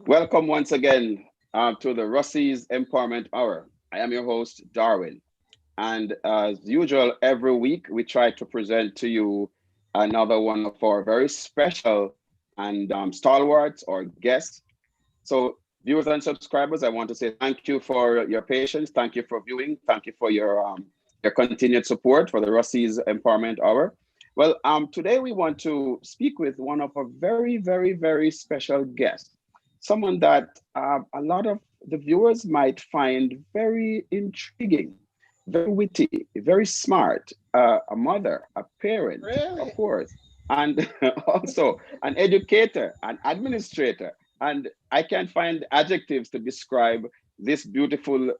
Welcome once again to the Ruseas Empowerment Hour. I am your host, Darwin. And as usual, every week we try to present to you another one of our very special and stalwarts or guests. So, viewers and subscribers, I want to say thank you for your patience. Thank you for viewing. Thank you for your continued support for the Ruseas Empowerment Hour. Well, today we want to speak with one of our very special guests, someone that a lot of the viewers might find very intriguing, very witty, very smart, a mother, a parent, Really? of course, and also an educator, an administrator. And I can't find adjectives to describe this beautiful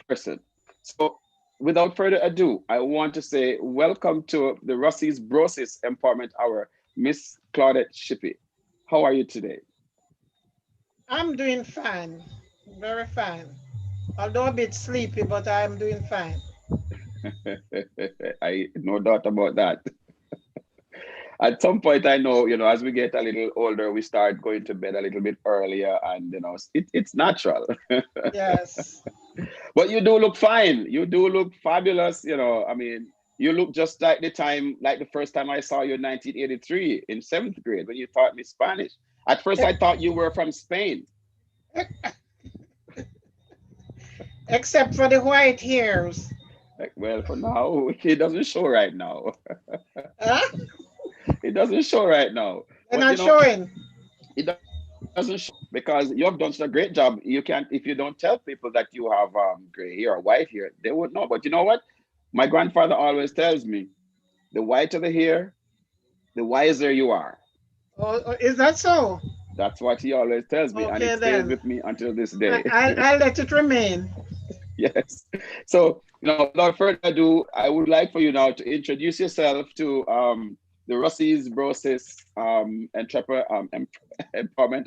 person. So, without further ado, I want to say welcome to the Russie's Brosis Empowerment Hour, Miss Claudette Shippey. How are you today? I'm doing fine. Very fine. Although a bit sleepy, but I'm doing fine. I no doubt about that. At some point, I know, as we get a little older, we start going to bed a little bit earlier, and it's natural. Yes. But you do look fine. You do look fabulous. I mean, you look just like like the first time I saw you in 1983 in seventh grade when you taught me Spanish. At first, I thought you were from Spain. Except for the white hairs. Like, well, for now, it doesn't show right now. Huh? It doesn't show right now. They're But not showing. it doesn't show because you have done such a great job. You can't, if you don't tell people that you have gray hair or white hair, they would know. But you know what? My grandfather always tells me, the whiter the hair, the wiser you are. Oh, is that so? That's what he always tells me, and it Okay stays then. with me until this day. I'll let it remain. Yes. So, without further ado, I would like for you now to introduce yourself to the Russie's Brosis Empowerment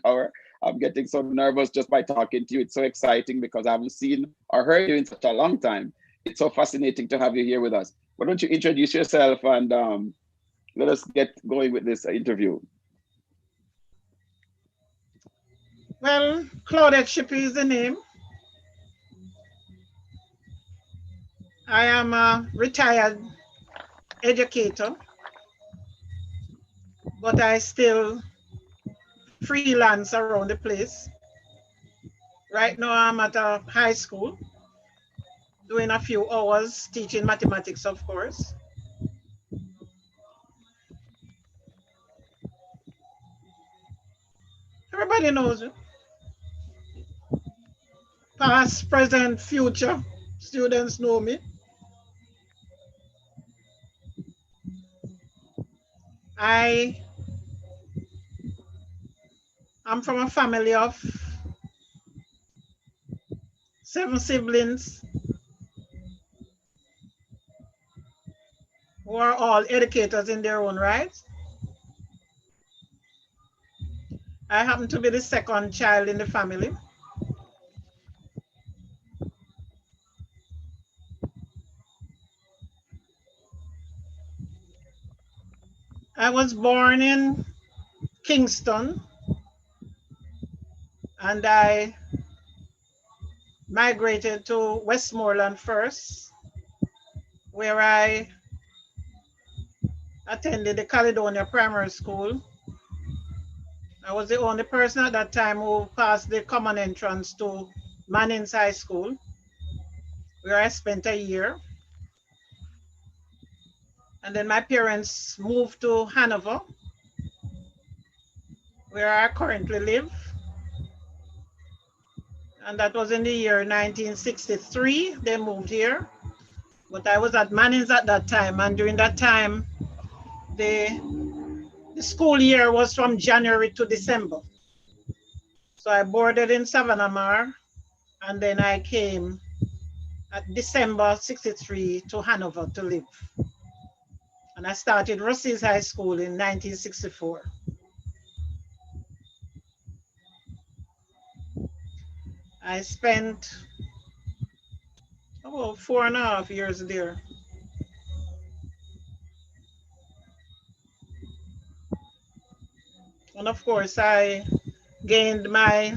Hour. I'm getting so nervous just by talking to you. It's so exciting because I haven't seen or heard you in such a long time. It's so fascinating to have you here with us. Why don't you introduce yourself and let us get going with this interview? Well, Claudette Shippey is the name. I am a retired educator, but I still freelance around the place. Right now, I'm at a high school doing a few hours teaching mathematics, of course. Everybody knows it. Past, present, future. Students know me. I am from a family of 7 siblings who are all educators in their own right. I happen to be the second child in the family. I was born in Kingston and I migrated to Westmoreland first, where I attended the Caledonia Primary School. I was the only person at that time who passed the common entrance to Manning's High School, where I spent a year. And then my parents moved to Hanover, where I currently live. And that was in the year 1963. They moved here. But I was at Manning's at that time. And during that time, the school year was from January to December. So I boarded in Savannah Mar, and then I came at December 63 to Hanover to live. And I started Ruseas High School in 1964. I spent about 4.5 years there. And of course, I gained my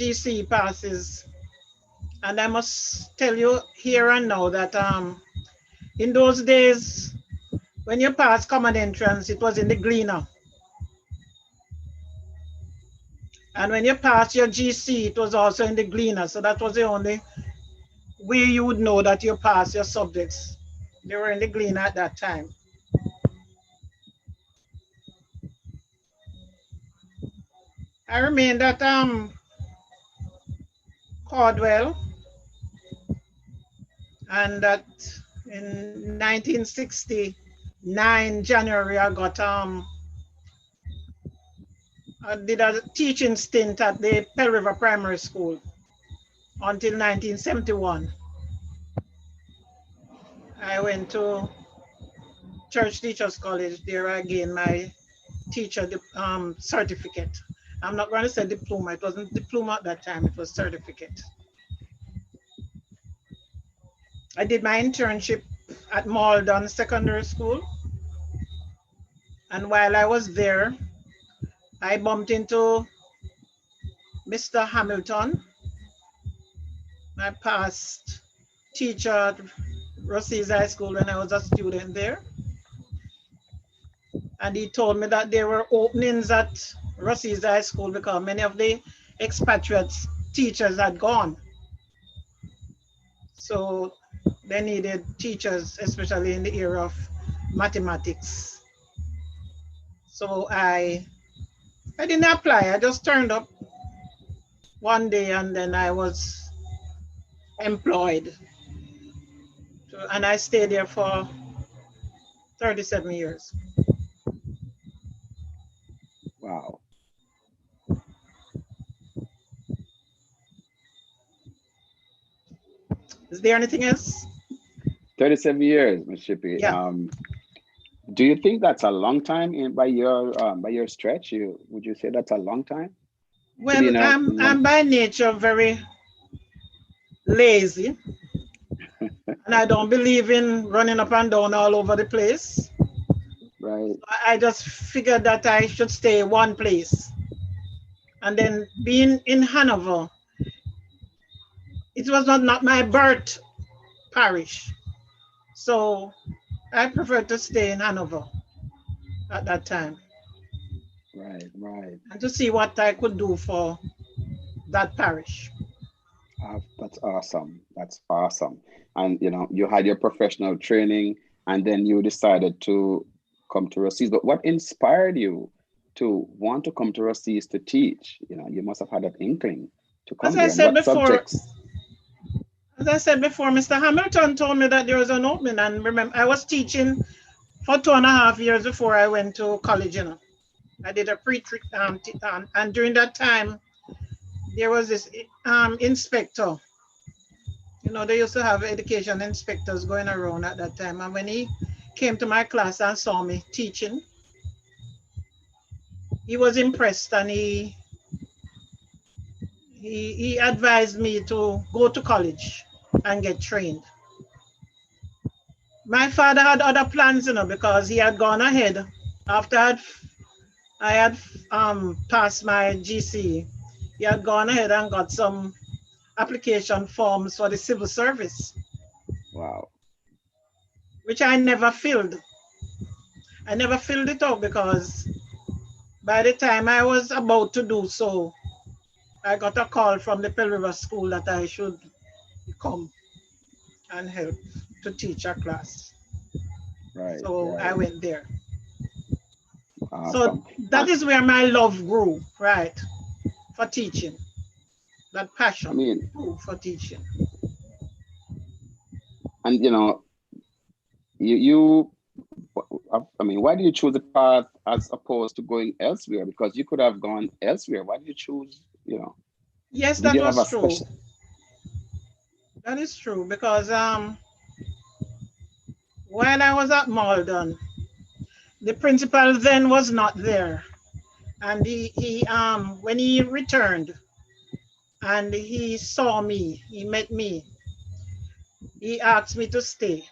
GC passes. And I must tell you here and now that in those days, when you pass common entrance, it was in the Gleaner. And when you pass your GC, it was also in the Gleaner. So that was the only way you would know that you passed your subjects. They were in the Gleaner at that time. I remained at Caldwell, and that in 1969 January I did a teaching stint at the Pell River Primary School until 1971. I went to Church Teachers College. There I gained my teacher certificate. I'm not going to say diploma. It wasn't diploma at that time. It was certificate. I did my internship at Malden Secondary School. And while I was there, I bumped into Mr. Hamilton, my past teacher at Ruseas High School when I was a student there. And he told me that there were openings at Ruseas High School because many of the expatriates teachers had gone. So they needed teachers, especially in the area of mathematics. So I didn't apply. I just turned up one day and then I was employed. And I stayed there for 37 years. Wow. Is there anything else? 37 years, Ms. Shippey. Yeah. Do you think that's a long time by your stretch? Would you say that's a long time? Well, I'm by nature very lazy. And I don't believe in running up and down all over the place. Right. So I just figured that I should stay one place. And then being in Hanover, it was not my birth parish. So I preferred to stay in Hanover at that time. Right, right. And to see what I could do for that parish. That's awesome. That's awesome. And you had your professional training, and then you decided to come to Ruseas. But what inspired you to want to come to Ruseas to teach? You must have had that inkling to come there. What subjects? As I said before, Mr. Hamilton told me that there was an opening, and remember, I was teaching for 2.5 years before I went to college. I did a pre-trip, and during that time, there was this inspector. They used to have education inspectors going around at that time. And when he came to my class and saw me teaching, he was impressed, and he advised me to go to college and get trained. My father had other plans, because he had gone ahead after I had passed my GC. He had gone ahead and got some application forms for the civil service. Wow. Which I never filled. I never filled it out because by the time I was about to do so, I got a call from the Pell River School that I should come and help to teach a class. Right. So right. I went there. Awesome. So that is where my love grew, right, for teaching. That passion grew for teaching. And why did you choose the path as opposed to going elsewhere? Because you could have gone elsewhere. Why did you choose, Yes, that was true. That is true because when I was at Malden, the principal then was not there. And he when he returned and he saw me, he met me, he asked me to stay.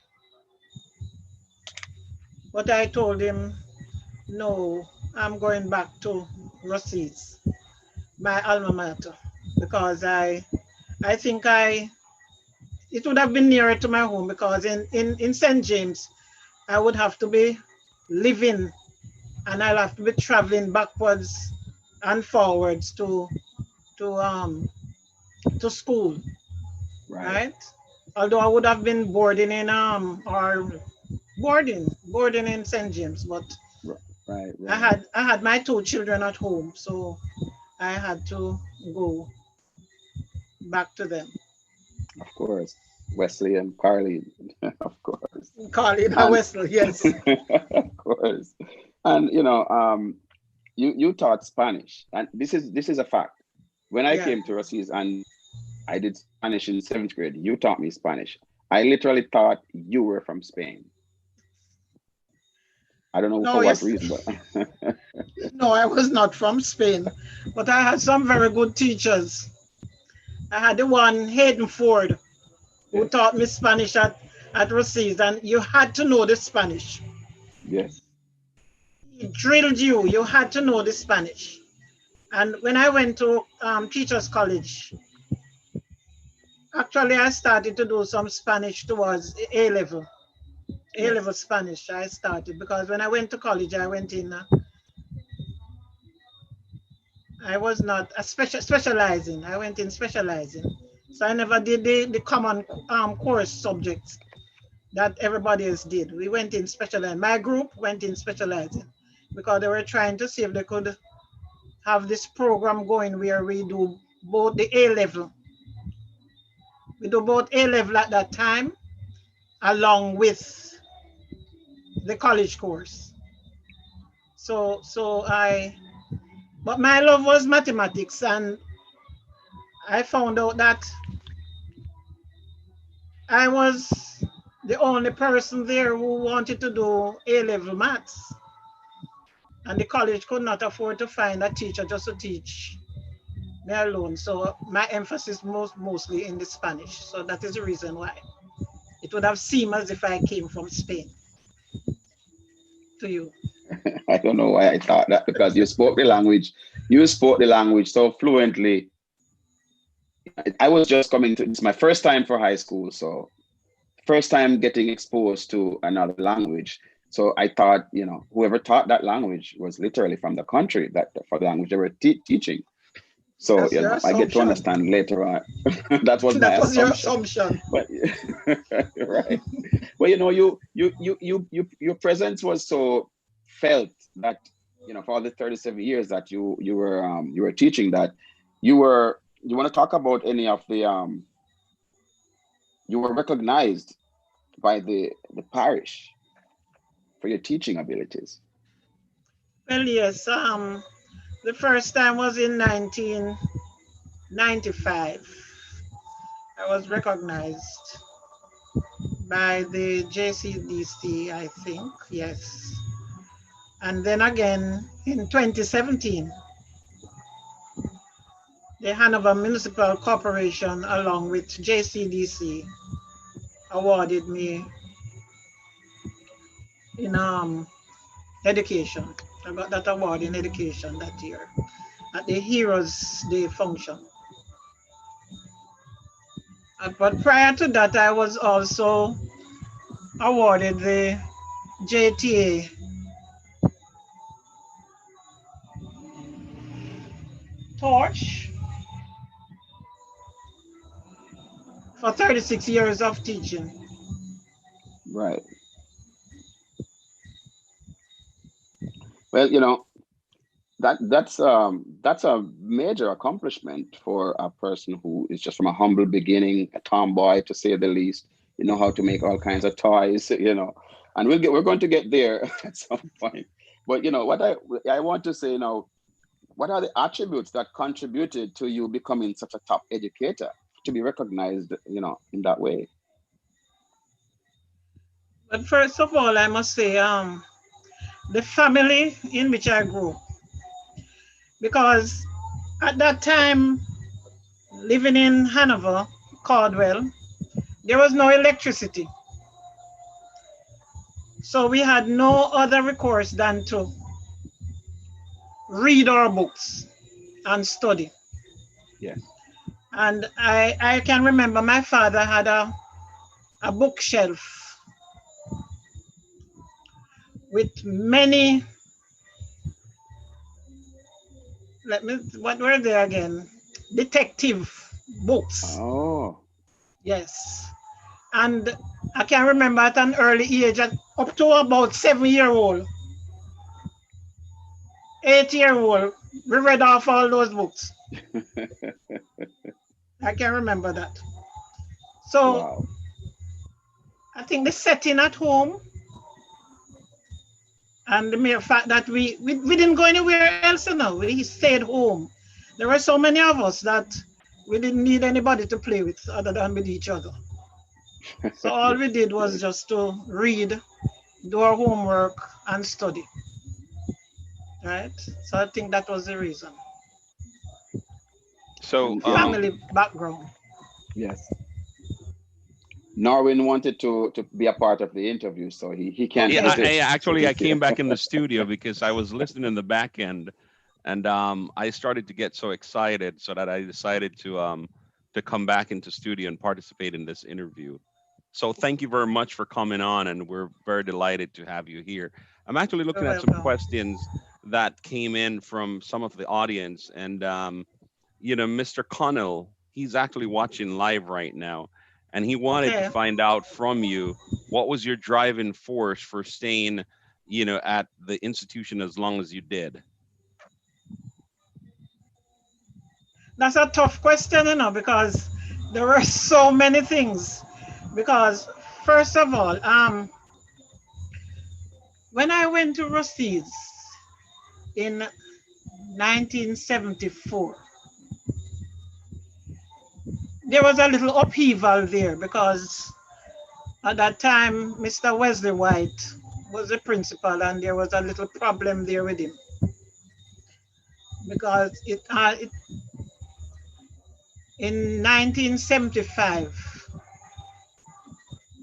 But I told him, no, I'm going back to Ruseas, my alma mater. because I think it would have been nearer to my home, because in St. James, I would have to be living, and I'll have to be traveling backwards and forwards to um to school, Right. right? Although I would have been boarding in or boarding in St. James, but Right. I Right. had I had my two children at home, so I had to go back to them. Of course. Wesley and Carly, of course. Call it a And vessel, yes. of course. And you taught Spanish, and this is a fact. When I Yeah. came to Ruseas and I did Spanish in seventh grade, you taught me Spanish. I literally thought you were from Spain. I don't know No, for what yes, reason, but no, I was not from Spain, but I had some very good teachers. I had the one, Hayden Ford, who yes, taught me Spanish at Ruseas, and you had to know the Spanish. yes, He drilled you, you had to know the Spanish. And when I went to Teachers College, actually I started to do some Spanish towards A level. A yes. level Spanish I started, because when I went to college, I went in, I was not a specializing. I went in specializing. So I never did the common course subjects that everybody else did. We went in specializing. My group went in specializing because they were trying to see if they could have this program going where we do both the A level. We do both A level at that time along with the college course. But my love was mathematics, and I found out that I was the only person there who wanted to do A-level maths. And the college could not afford to find a teacher just to teach me alone. So my emphasis mostly in the Spanish. So that is the reason why. It would have seemed as if I came from Spain to you. I don't know why I thought that, because you spoke the language. You spoke the language so fluently. I was just coming to, it's my first time for high school, so first time getting exposed to another language. So I thought, whoever taught that language was literally from the country that for the language they were teaching. So, That's your I get to assumption. understand later on. That was my That was your assumption. assumption. But right. Well, your presence was so felt that, for all the 37 years that you were teaching, that you want to talk about any of the you were recognized by the parish for your teaching abilities. Well, yes. The first time was in 1995. I was recognized by the JCDC, I think, yes. And then again in 2017, the Hanover Municipal Corporation, along with JCDC, awarded me in education. I got that award in education that year at the Heroes Day function. But prior to that, I was also awarded the JTA torch for 36 years of teaching. Right. Well, that's a major accomplishment for a person who is just from a humble beginning, a tomboy to say the least. You know how to make all kinds of toys, and we're going to get there at some point. But what I want to say now, what are the attributes that contributed to you becoming such a top educator, to be recognized, in that way? But first of all, I must say, the family in which I grew, because at that time, living in Hanover, Caldwell, there was no electricity. So we had no other recourse than to read our books and study. Yes. And I can remember my father had a bookshelf with many, what were they again? Detective books. Oh. Yes. And I can remember at an early age, up to about 7-year-old, 8-year-old, we read off all those books. I can remember that. So Wow. I think the setting at home and the mere fact that we didn't go anywhere else, we stayed home. There were so many of us that we didn't need anybody to play with other than with each other. So all we did was Yes. just to read, do our homework, and study. Right? So I think that was the reason. So, Yeah. Family background. Yes. Norwin wanted to be a part of the interview, so he can't yeah, Okay. I resist. So actually I he's came here. back in the studio because I was listening in the back end, and I started to get so excited, so that I decided to come back into studio and participate in this interview. So thank you very much for coming on, and we're very delighted to have you here. I'm actually You're looking at some welcome. questions that came in from some of the audience, and Mr. Connell, he's actually watching live right now, and he wanted to Okay. find out from you what was your driving force for staying, at the institution as long as you did. That's a tough question, because there were so many things. Because first of all, when I went to Ruseas in 1974, there was a little upheaval there because at that time Mr. Wesley White was the principal, and there was a little problem there with him because in 1975,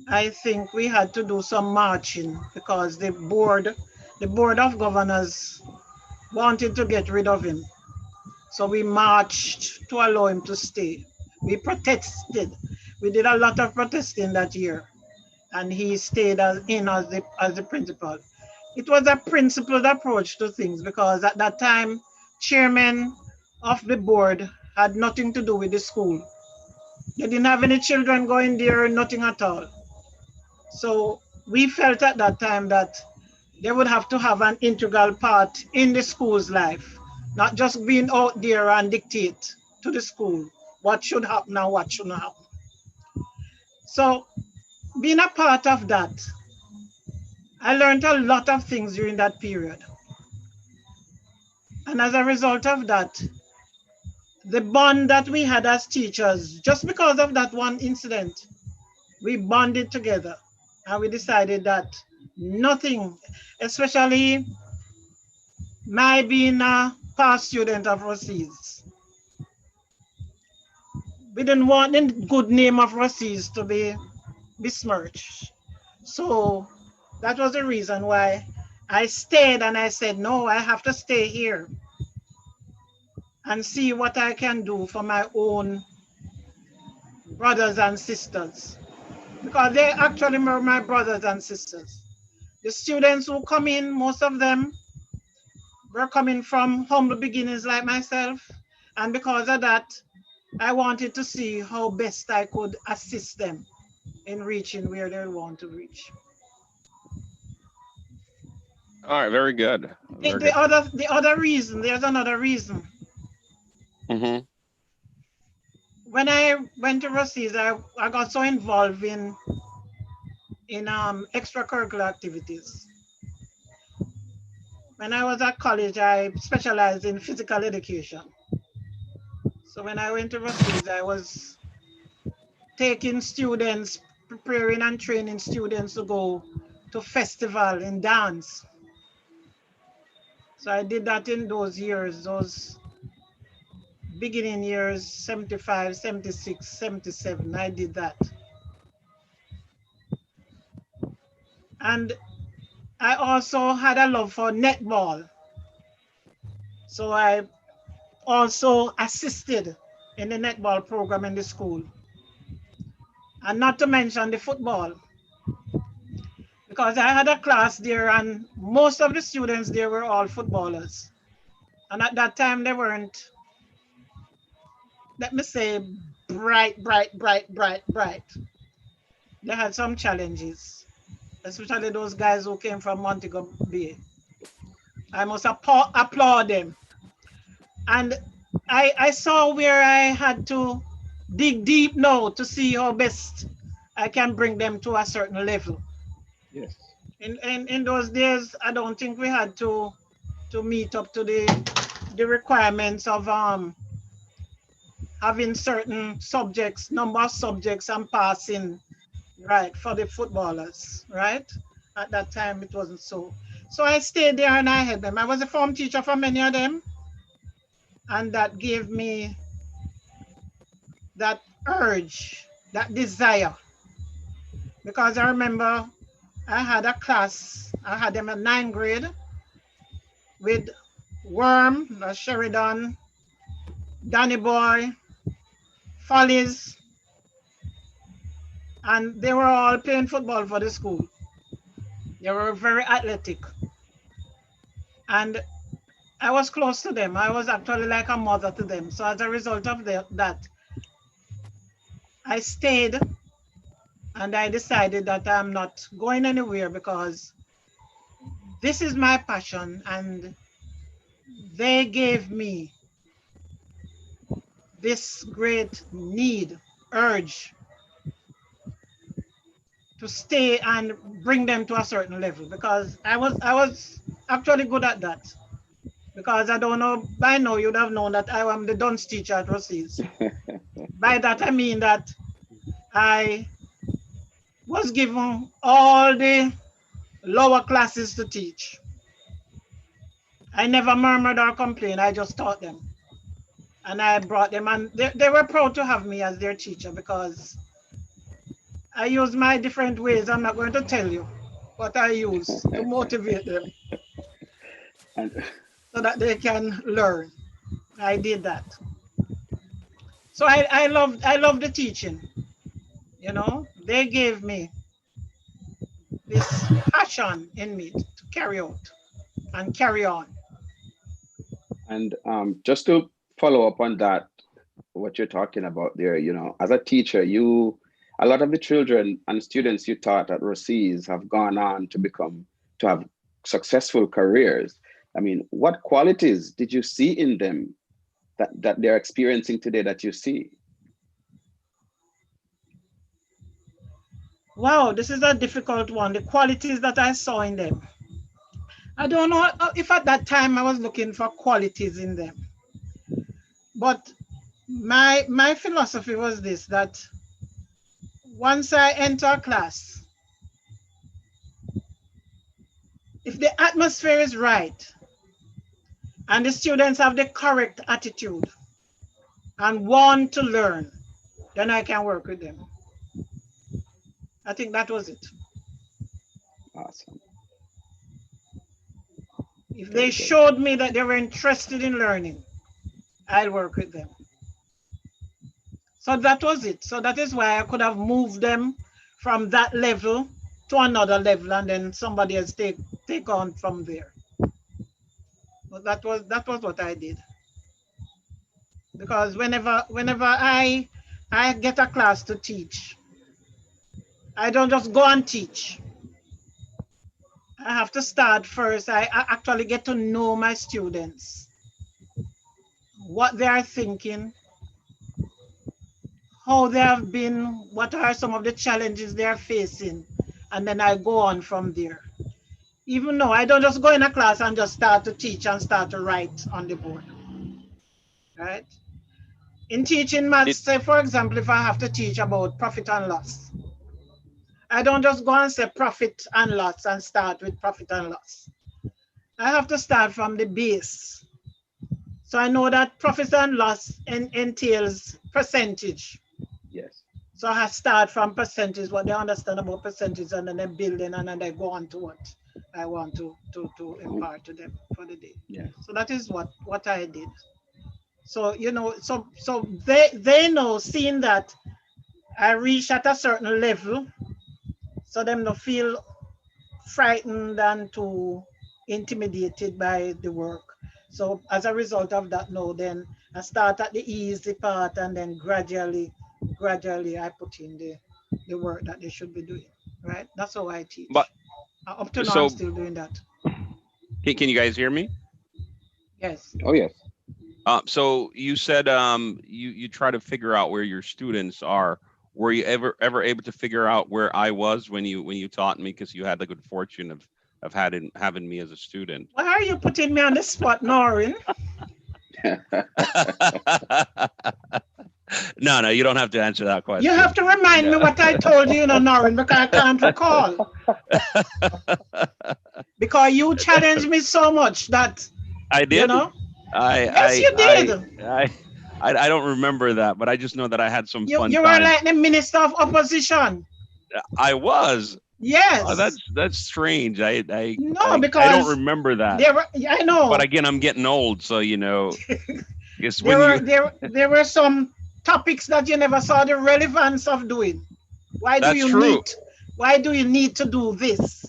I think we had to do some marching because the board of governors wanted to get rid of him. So we marched to allow him to stay. We protested. We did a lot of protesting that year, and he stayed as the principal. It was a principled approach to things because at that time, chairman of the board had nothing to do with the school. They didn't have any children going there, nothing at all. So we felt at that time that they would have to have an integral part in the school's life, not just being out there and dictate to the school what should happen and what shouldn't happen. So being a part of that, I learned a lot of things during that period. And as a result of that, the bond that we had as teachers, just because of that one incident, we bonded together and we decided that nothing, especially my being a past student of Ruseas, we didn't want the good name of Ruseas to be besmirched. So that was the reason why I stayed, and I said, no, I have to stay here and see what I can do for my own brothers and sisters, because they actually were my brothers and sisters. The students who come in, most of them were coming from humble beginnings like myself. And because of that, I wanted to see how best I could assist them in reaching where they want to reach. All right, very good, The, very the good. other the other reason, there's another reason. Hmm. When I went to Ruseas, I got so involved in extracurricular activities. When I was at college, I specialized in physical education. So when I went to Ruseas, I was taking students, preparing and training students to go to festival and dance. So I did that in those years, those beginning years, 75, 76, 77. I did that. And I also had a love for netball. So I also assisted. in the netball program in the school. And not to mention the football. Because I had a class there and most of the students there were all footballers. And at that time they weren't, let me say, bright. They had some challenges, especially those guys who came from Montego Bay. I must applaud them. And I saw where I had to dig deep now to see how best I can bring them to a certain level. Yes. In those days, I don't think we had to meet up to the requirements of having certain subjects, number of subjects and passing, right, for the footballers, right? At that time, it wasn't so. So I stayed there and I helped them. I was a form teacher for many of them. And that gave me that urge, that desire. Because I remember I had a class, I had them at 9th grade with Worm, Sheridan, Danny Boy, Follies, and they were all playing football for the school. They were very athletic. And I was close to them. I was actually like a mother to them. So as a result of that, I stayed and I decided that I'm not going anywhere because this is my passion and they gave me this great need, urge to stay and bring them to a certain level because I was actually good at that. Because I don't know, by now you'd have known that I am the dunce teacher at Ruseas. By that I mean that I was given all the lower classes to teach. I never murmured or complained, I just taught them. And I brought them and they were proud to have me as their teacher because I use my different ways. I'm not going to tell you what I use to motivate them so that they can learn. I did that. So I love the teaching. You know, they gave me this passion in me to carry out and carry on. And just to follow up on that, what you're talking about there, you know, as a teacher, a lot of the children and students you taught at Ruseas have gone on to have successful careers. I mean, what qualities did you see in them that they're experiencing today that you see? Wow, this is a difficult one. The qualities that I saw in them. I don't know if at that time I was looking for qualities in them. But my philosophy was this, that once I enter a class, if the atmosphere is right and the students have the correct attitude and want to learn, then I can work with them. I think that was it. Awesome. If they showed me that they were interested in learning, I'll work with them. So that was it. So that is why I could have moved them from that level to another level and then somebody else take on from there. But that was what I did. Because whenever I get a class to teach, I don't just go and teach. I have to start first. I actually get to know my students, what they are thinking, how they have been, what are some of the challenges they are facing, and then I go on from there. Even though I don't just go in a class and just start to teach and start to write on the board, right? In teaching maths, say for example, if I have to teach about profit and loss, I don't just go and say profit and loss and start with profit and loss. I have to start from the base. So I know that profit and loss entails percentage. Yes. So I start from percentage, what they understand about percentage, and then they build in and then they go on to what I want to impart to them for the day. Yes. So that is what I did. So, you know, so they know, seeing that I reach at a certain level, so them don't feel frightened and too intimidated by the work. So as a result of that, no, then I start at the easy part, and then gradually I put in the work that they should be doing. Right? That's how I But teach. Up to now, I'm so still doing that. can you guys hear me? Yes. Oh yes. So you said you try to figure out where your students are. Were you ever able to figure out where I was when you taught me, because you had the good fortune of having me as a student? Why are you putting me on the spot, Norrin? No, you don't have to answer that You have question. to remind me No. what I told you, Norrin, because I can't recall. Because you challenged me so much that, I you did. know. I Yes, I you I did. I I don't remember that, but I just know that I had some fun You were times. like the minister of opposition. I was. Oh, Yes. that's strange. No, I don't because remember that. there were, I But know, again, I'm getting old, so it's when you. there were some topics that you never saw the relevance of doing. Why do That's you true. need why do you need to do this?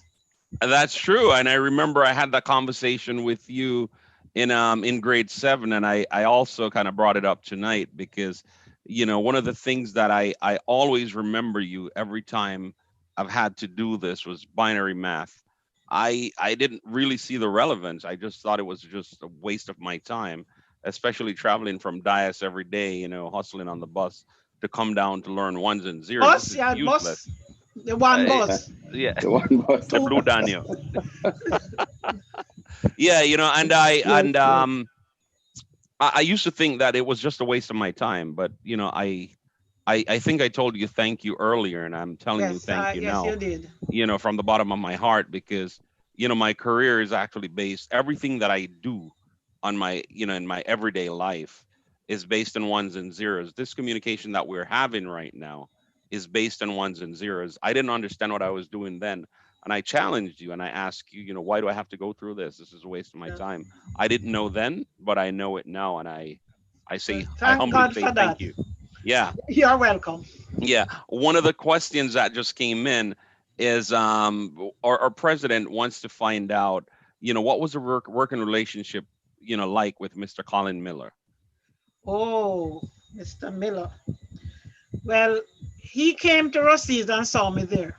That's true. And I remember I had that conversation with you in grade 7, and I also kind of brought it up tonight because one of the things that I always remember you every time I've had to do this was binary math. I didn't really see the relevance. I just thought it was just a waste of my time, especially traveling from Dias every day, hustling on the bus to come down to learn ones and zeros. This Bus, is yeah, useless. bus, the one I, bus. yeah, The one was the Two. blue Daniel. Yeah, and Yes, yes. I used to think that it was just a waste of my time, but I think I told you thank you earlier, and I'm telling you Yes, thank you yes, now, you did. from the bottom of my heart, because my career is actually based, everything that I do on my in my everyday life is based on ones and zeros. This communication that we're having right now is based on ones and zeros. I didn't understand what I was doing then, and I challenged you and I asked you, why do I have to go through this? This is a waste of my Yeah. time. I didn't know then, but I know it now, and Well, I thank humbly God say for thank that. you. Yeah. You're welcome. Yeah, one of the questions that just came in is our president wants to find out, what was the working relationship, like with Mr. Colin Miller? Oh, Mr. Miller. Well, he came to Ruseas and saw me there.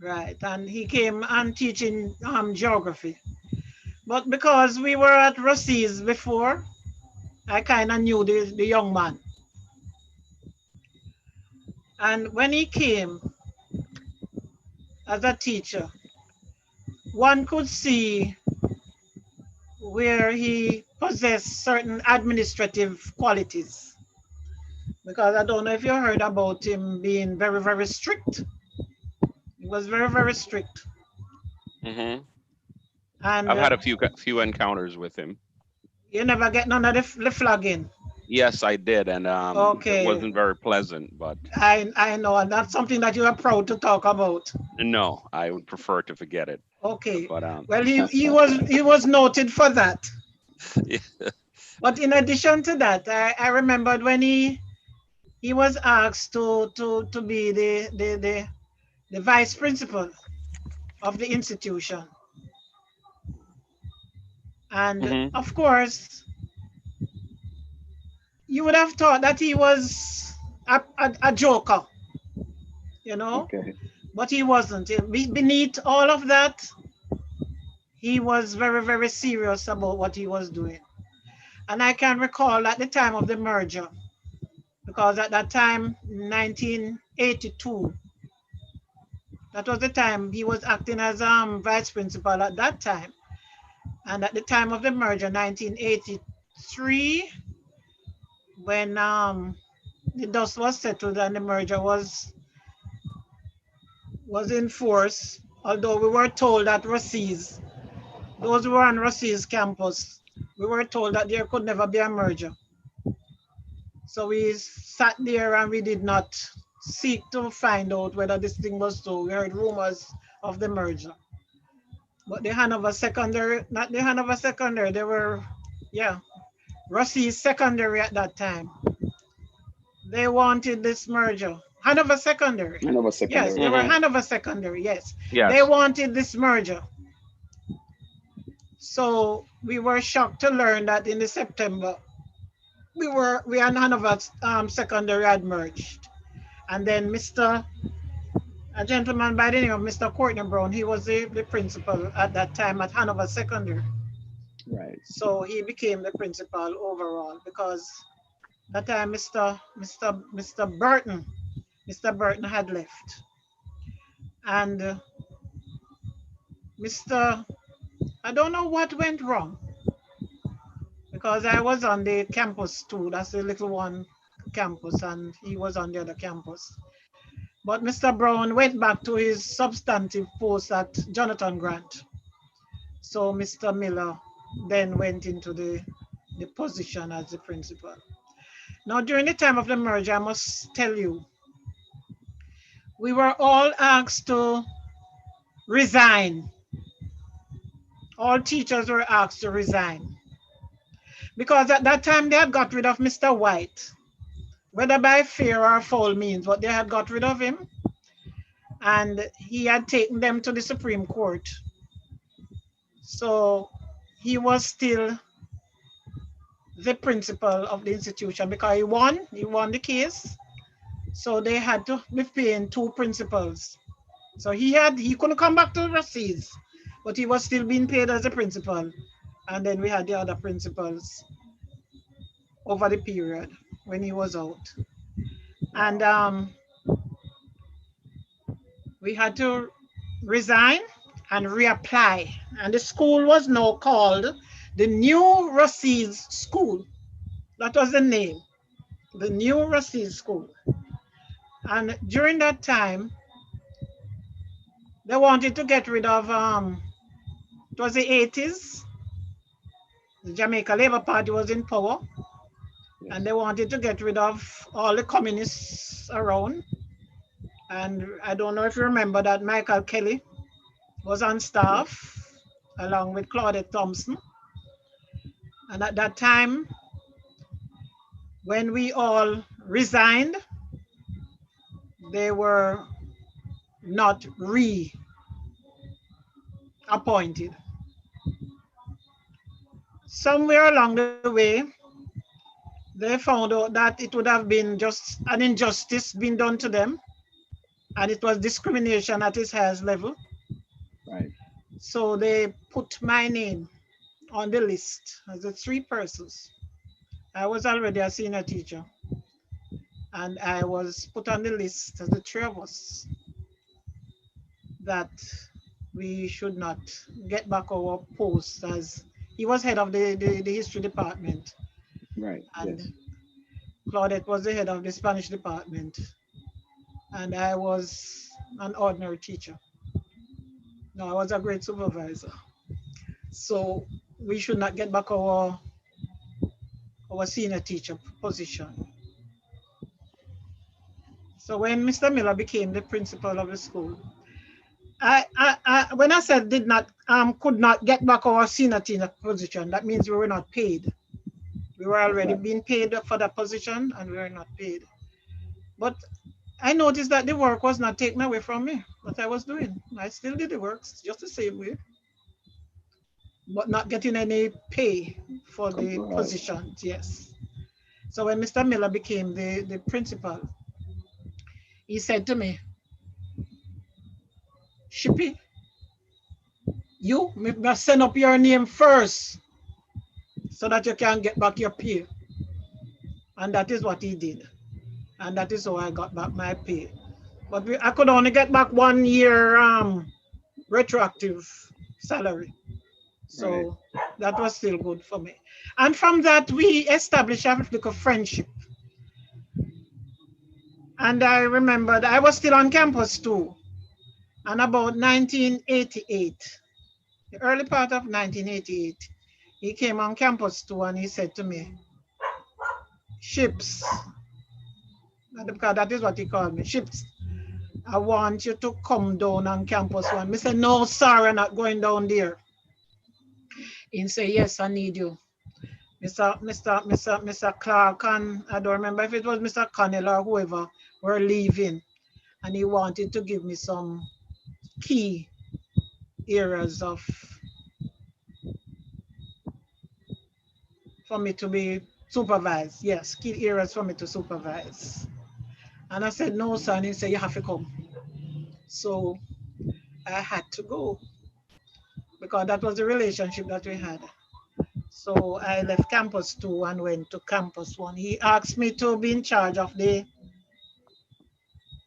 Right. And he came and teaching geography. But because we were at Ruseas before, I kind of knew the young man. And when he came as a teacher, one could see where he possessed certain administrative qualities. Because I don't know if you heard about him being very, very strict. He was very, very strict. Hmm. And I've had a few encounters with him. you never get none of the flagging. Yes, I did, and it Okay. wasn't very pleasant, but I know, and that's something that you are proud to talk about. no, I would prefer to forget it. Okay. But Well, he was noted for that. yeah. But in addition to that, I remembered when he was asked to be the vice principal of the institution. And Hmm. of course, you would have thought that he was a joker, you know, okay. but he wasn't. Beneath all of that, he was very, very serious about what he was doing. And I can recall at the time of the merger, because at that time, 1982, that was the time he was acting as vice principal at that time. And at the time of the merger, 1983, when the dust was settled and the merger was in force, although we were told that Ruseas, those who were on Ruseas campus, we were told that there could never be a merger. So we sat there and we did not seek to find out whether this thing was so. We heard rumors of the merger. But the Hanover Secondary, not the Hanover Secondary, they were, yeah, Ruseas Secondary at that time. They wanted this merger. Hanover Secondary. Another Yes, secondary. they were Hmm. Hanover Secondary, yes. They Yes. wanted this merger. So we were shocked to learn that in the September, we and Hanover Secondary had merged. And then a gentleman by the name of Mr. Courtney Brown, he was the principal at that time at Hanover Secondary. Right. So he became the principal overall because that time Mr. Burton had left. And Mr. I don't know what went wrong because I was on the campus too. That's the little one campus, and he was on the other campus. But Mr. Brown went back to his substantive post at Jonathan Grant. So Mr. Miller then went into the position as the principal. Now, during the time of the merger, I must tell you, we were all asked to resign. All teachers were asked to resign because at that time they had got rid of Mr. White, whether by fear or foul means, but they had got rid of him and he had taken them to the Supreme Court. So he was still the principal of the institution because he won the case. So they had to be paying two principals. So he couldn't come back to Ruseas, but he was still being paid as a principal. And then we had the other principals over the period when he was out. And we had to resign and reapply. And the school was now called the New Ruseas School. That was the name, the New Ruseas School. And during that time, they wanted to get rid of, it was the 80s. The Jamaica Labour Party was in power. Yes. And they wanted to get rid of all the communists around. And I don't know if you remember that Michael Kelly was on staff along with Claudette Thompson. And at that time, when we all resigned, they were not reappointed. Somewhere along the way, they found out that it would have been just an injustice being done to them, and it was discrimination at its highest level. Right. So they put my name on the list as the three persons. I was already a senior teacher, and I was put on the list as the three of us that we should not get back our posts as he was head of the history department, Right. and Yes. Claudette was the head of the Spanish department, and I was an ordinary teacher. No, I was a grade supervisor. So we should not get back our senior teacher position. So when Mr. Miller became the principal of the school, when I said could not get back our senior teacher position, that means we were not paid. We were already Right. being paid for that position and we were not paid. But I noticed that the work was not taken away from me, what I was doing. I still did the work just the same way, but not getting any pay for the Right. positions, yes. So when Mr. Miller became the principal, he said to me, Shippey, you must send up your name first so that you can get back your pay. And that is what he did. And that is how I got back my pay. But I could only get back 1 year retroactive salary. So Right. that was still good for me. And from that, we established a little friendship. And I remembered I was still on campus too. And about 1988, the early part of 1988, he came on campus too and he said to me, Ships, because that is what he called me, Ships, I want you to come down on campus one. I said, no, sir, I'm not going down there. He said, yes, I need you. I Mr. Clark, and I don't remember if it was Mr. Connell or whoever were leaving, and he wanted to give me some key areas for me to be supervised. Yes, key areas for me to supervise. And I said, no, sir. And he said, you have to come. So I had to go because that was the relationship that we had. So I left campus 2 and went to campus 1. He asked me to be in charge of the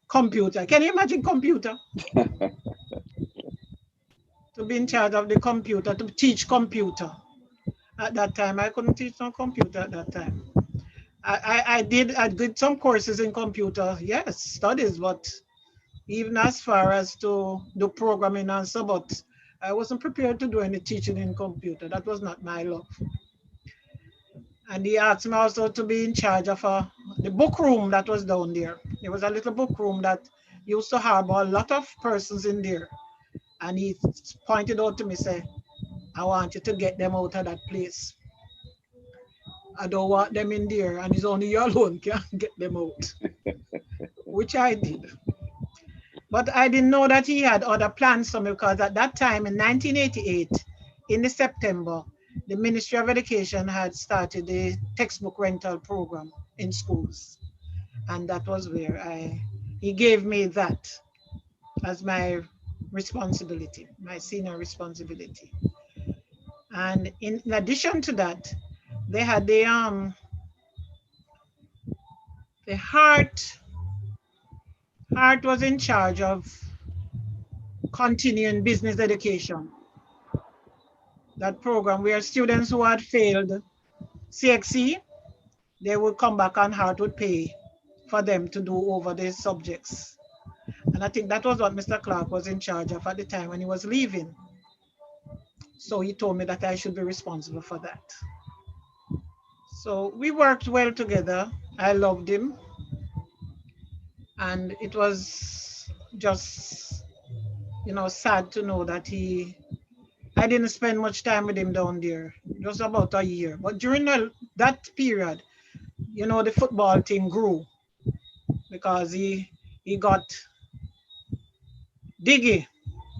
computer. Can you imagine computer? To be in charge of the computer, to teach computer. At that time, I couldn't teach no computer at that time. I did some courses in computer, yes, studies, but even as far as to do programming and so, but I wasn't prepared to do any teaching in computer. That was not my love. And he asked me also to be in charge of the book room that was down there. There was a little book room that used to harbor a lot of persons in there. And he pointed out to me, say, I want you to get them out of that place. I don't want them in there, and it's only you alone can get them out, which I did. But I didn't know that he had other plans for me, because at that time in 1988, in the September, the Ministry of Education had started the textbook rental program in schools. And that was where he gave me that as my responsibility, my senior responsibility. And in addition to that, they had the Heart was in charge of continuing business education. That program where students who had failed CXC, they would come back and Heart would pay for them to do over these subjects. And I think that was what Mr. Clark was in charge of at the time when he was leaving. So he told me that I should be responsible for that. So we worked well together. I loved him. And it was just, sad to know that I didn't spend much time with him down there, just about a year. But during that period, the football team grew because he got Diggy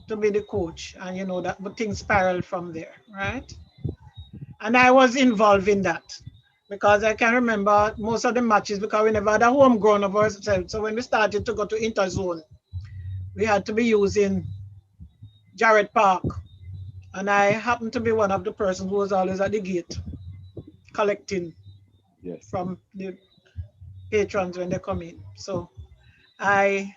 to be the coach, and but things spiraled from there, right? And I was involved in that because I can remember most of the matches because we never had a homegrown of ourselves. So when we started to go to interzone, we had to be using Jarrett Park. And I happened to be one of the persons who was always at the gate collecting from the patrons when they come in. So I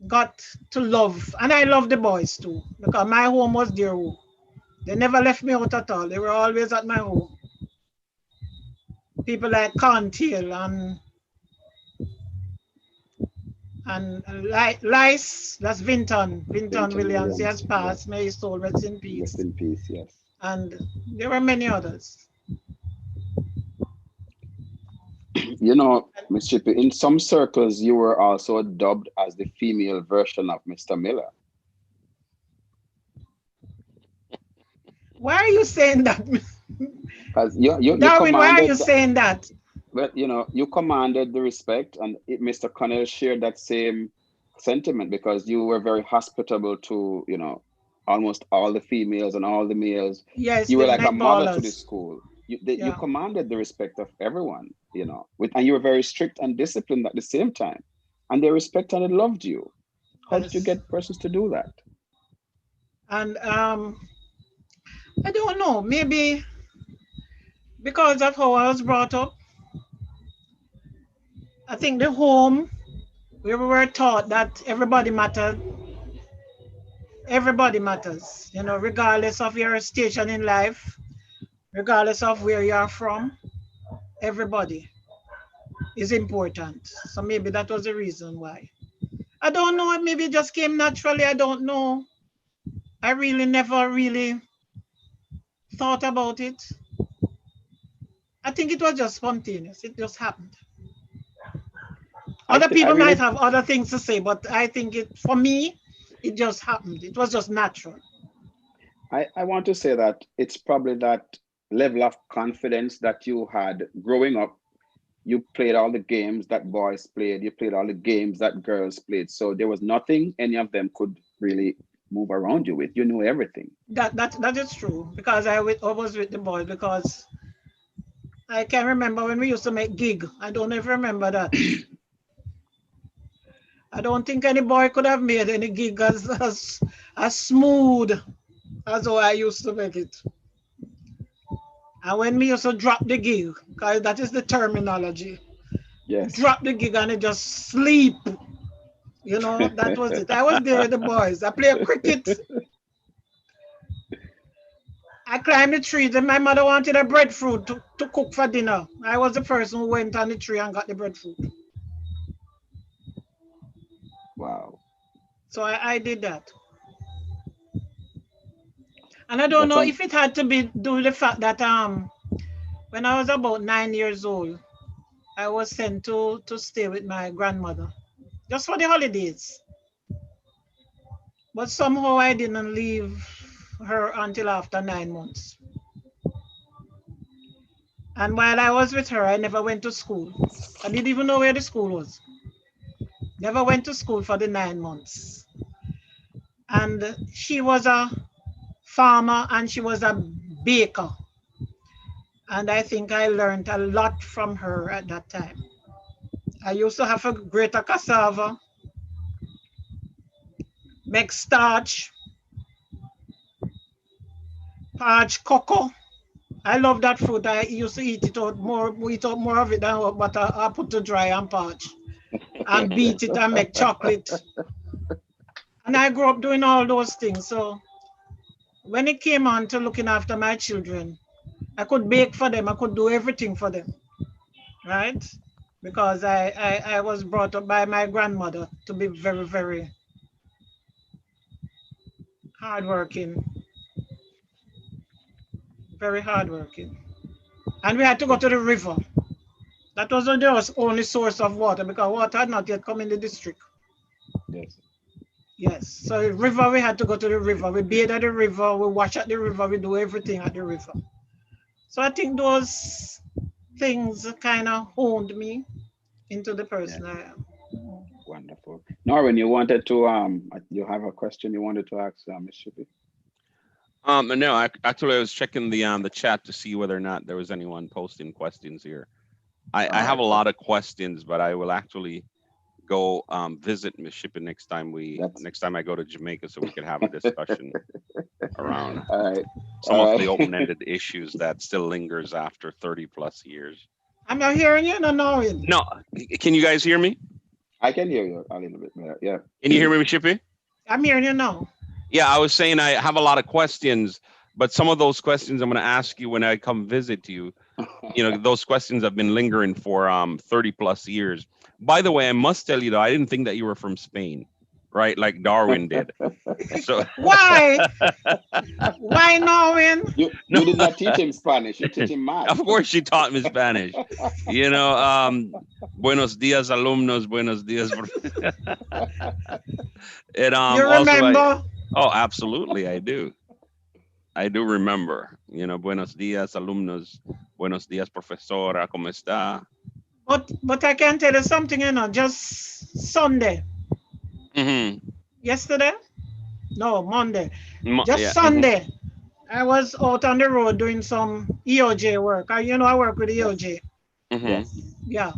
got to love, and I love the boys too, because my home was their home. They never left me out at all. They were always at my home. People like Contiel and Lice, that's Vinton Williams. He has passed. May his soul rest in peace. Rest in peace, yes. And there were many others. Ms. Shippey, in some circles, you were also dubbed as the female version of Mr. Miller. Why are you saying that? Because Darwin, why are you saying that? Well, you commanded the respect, and Mr. Connell shared that same sentiment because you were very hospitable to, almost all the females and all the males. Yes, you were like a mother to the school. You commanded the respect of everyone, and you were very strict and disciplined at the same time. And they respected and loved you. How did you get persons to do that? And I don't know, maybe because of how I was brought up. I think the home where we were taught that everybody mattered. Everybody matters, regardless of your station in life, regardless of where you are from, everybody is important. So maybe that was the reason why. I don't know, maybe it just came naturally, I don't know. I really never really thought about it. I think it was just spontaneous, it just happened. Other people might have other things to say, but I think for me, it just happened. It was just natural. I want to say that it's probably that level of confidence that you had growing up. You played all the games that boys played. You played all the games that girls played. So there was nothing any of them could really move around you with. You knew everything. That is true, because I was with the boys, because I can remember when we used to make gig. I don't ever remember that. I don't think any boy could have made any gig as smooth as how I used to make it. And when we used to drop the gig, because that is the terminology, Yes. drop the gig and it just sleep. You know, that was it. I was there with the boys. I played cricket. I climbed the tree. Then my mother wanted a breadfruit to cook for dinner. I was the person who went on the tree and got the breadfruit. Wow. So I did that. And I don't That's know if it had to be due to the fact that when I was about 9 years old, I was sent to stay with my grandmother just for the holidays. But somehow I didn't leave her until after 9 months. And while I was with her, I never went to school. I didn't even know where the school was. Never went to school for the 9 months. And she was a farmer and she was a baker. And I think I learned a lot from her at that time. I used to have a greater cassava, make starch, parch cocoa. I love that food. I used to eat out more of it than what butter I put to dry and parch and beat it and make chocolate. And I grew up doing all those things. So when it came on to looking after my children, I could bake for them. I could do everything for them, right? Because I was brought up by my grandmother to be very, very hardworking, very hardworking. And we had to go to the river. That was the only source of water, because water had not yet come in the district. Yes. Yes, so the river, we had to go to the river. We bathe at the river, we wash at the river, we do everything at the river. So I think those things kind of honed me into the person I am. Wonderful. Norman, you wanted to you have a question you wanted to ask Miss Shippey? No, actually I was checking the chat to see whether or not there was anyone posting questions here. I have a lot of questions, but I will actually go visit Miss Shippey next time I go to Jamaica, so we can have a discussion around some of the open-ended issues that still lingers after 30 plus years. I'm not hearing you, Norman. No, can you guys hear me? I can hear you a little bit better. Yeah. Can you hear me, Miss Shippey? I'm hearing you now. Yeah, I was saying I have a lot of questions, but some of those questions I'm going to ask you when I come visit you. You know, those questions have been lingering for 30 plus years. By the way, I must tell you though, I didn't think that you were from Spain, right? Like Darwin did. So why? Why Norman? You did not teach him Spanish. You teach him math. Of course, she taught me Spanish. You know, buenos dias, alumnos. Buenos dias. And you remember? Oh, absolutely, I do. I do remember. You know, buenos dias, alumnos. Buenos dias, profesora. ¿Cómo está? But I can tell you something, you know, just Sunday. Mm-hmm. Yesterday? No, Monday. Yeah. Sunday. I was out on the road doing some EOJ work. You know, I work with EOJ. Mm-hmm. Yeah.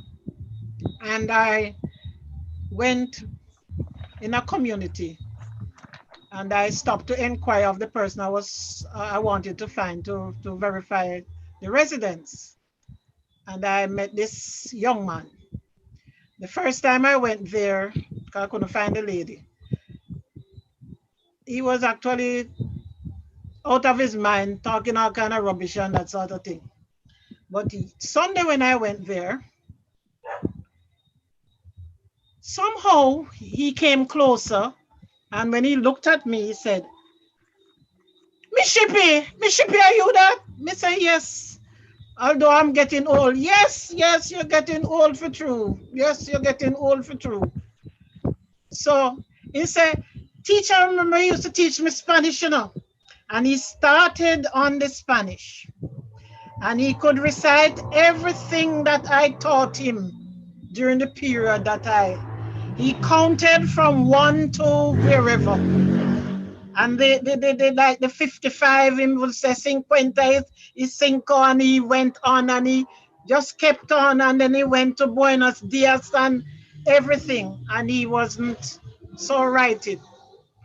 And I went in a community and I stopped to inquire of the person I wanted to find to verify the residence. And I met this young man. The first time I went there, I couldn't find the lady. He was actually out of his mind, talking all kind of rubbish and that sort of thing. But Sunday when I went there, somehow he came closer, and when he looked at me, he said, Miss Shippey, are you that? Me say, yes. Although I'm getting old. Yes, you're getting old for true. Yes, you're getting old for true. So he said, teacher, I remember he used to teach me Spanish, you know. And he started on the Spanish. And he could recite everything that I taught him during the period that he counted from one to wherever. And they like the 55, him will say 50 is cinco, and he went on and he just kept on, and then he went to Buenos Dias and everything. And he wasn't so righted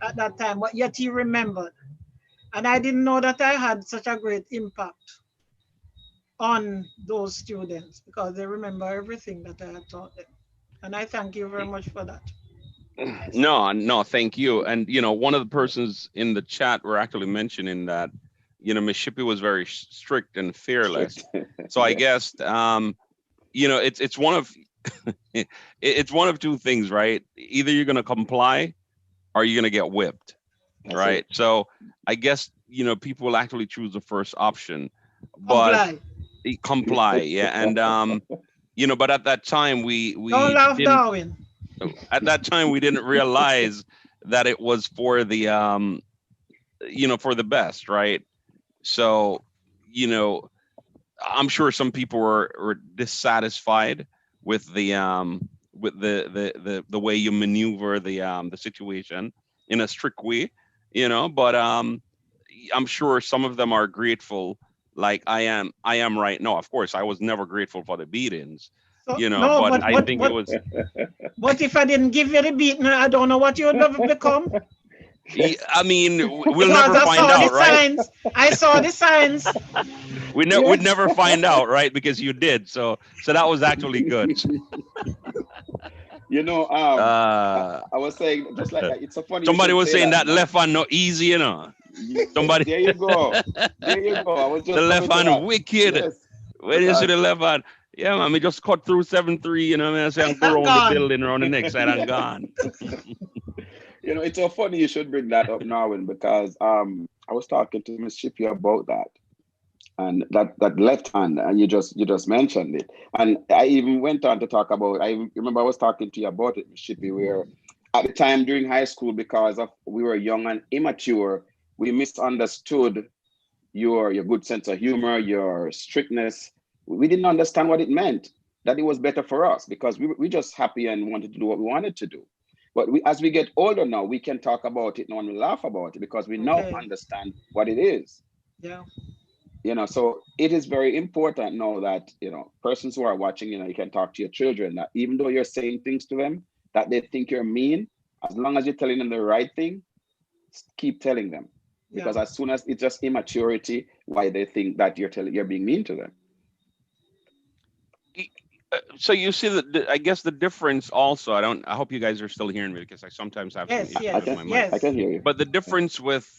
at that time, but yet he remembered. And I didn't know that I had such a great impact on those students because they remember everything that I had taught them. And I thank you very much for that. No, thank you. And one of the persons in the chat were actually mentioning that, Miss Shippey was very strict and fearless. So I guess, it's one of it's one of two things, right? Either you're gonna comply or you're gonna get whipped, right? So I guess people will actually choose the first option, but comply, yeah. And but at that time we don't laugh, didn't. Darwin. At that time, we didn't realize that it was for the, for the best, right? So, I'm sure some people were dissatisfied with the way you maneuver the situation in a strict way, But I'm sure some of them are grateful, like I am right now. Of course, I was never grateful for the beatings, So, no, but I think it was. But if I didn't give you the beating, I don't know what you would have become. I mean, we'll Because never find out, right? Signs. I saw the signs. We'd never find out, right? Because you did. So that was actually good. I was saying just like that. It's so funny. Somebody was saying that left hand not easy, Somebody. There you go. There you go. I was just the left hand wicked. Yes. When you see the left hand, yeah, man, we just cut through 7-3, I say I'm go around the building around the next side and gone. It's so funny you should bring that up, Narwin, because I was talking to Miss Shippey about that. And that left hand, and you just mentioned it. And I even went on to talk about, I remember I was talking to you about it, Miss Shippey, where at the time during high school, because we were young and immature, we misunderstood your good sense of humor, your strictness. We didn't understand what it meant, that it was better for us because we just happy and wanted to do what we wanted to do. But as we get older now, we can talk about it now and we laugh about it because we now understand what it is. Yeah. So it is very important now that, persons who are watching, you can talk to your children that even though you're saying things to them that they think you're mean, as long as you're telling them the right thing, keep telling them. Because as soon as it's just immaturity, why they think that you're being mean to them. So you see that I guess the difference also, I hope you guys are still hearing me because I sometimes have some issues with my mic. I can hear you. But the difference with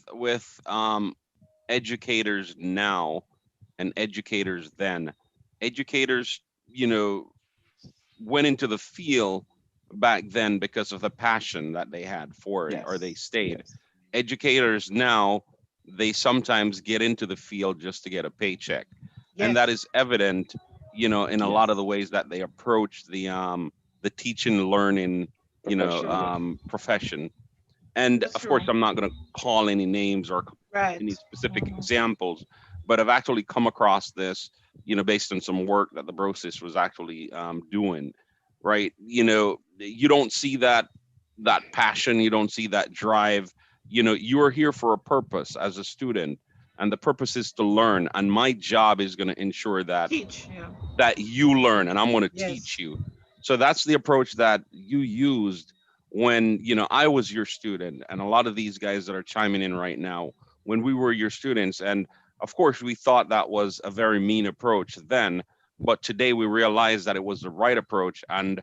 educators now and educators then, educators, went into the field back then because of the passion that they had for it, or they stayed. Yes. Educators now, they sometimes get into the field just to get a paycheck. Yes. And that is evident, in a lot of the ways that they approach the teaching and learning, profession. And that's of course, I'm not going to call any names or any specific examples, but I've actually come across this, based on some work that the Brosis was actually doing, right? You don't see that passion, you don't see that drive. You are here for a purpose as a student, and the purpose is to learn. And my job is going to ensure that that you learn, and I'm going to teach you. So that's the approach that you used when, I was your student, and a lot of these guys that are chiming in right now, when we were your students. And of course, we thought that was a very mean approach then, but today we realize that it was the right approach. And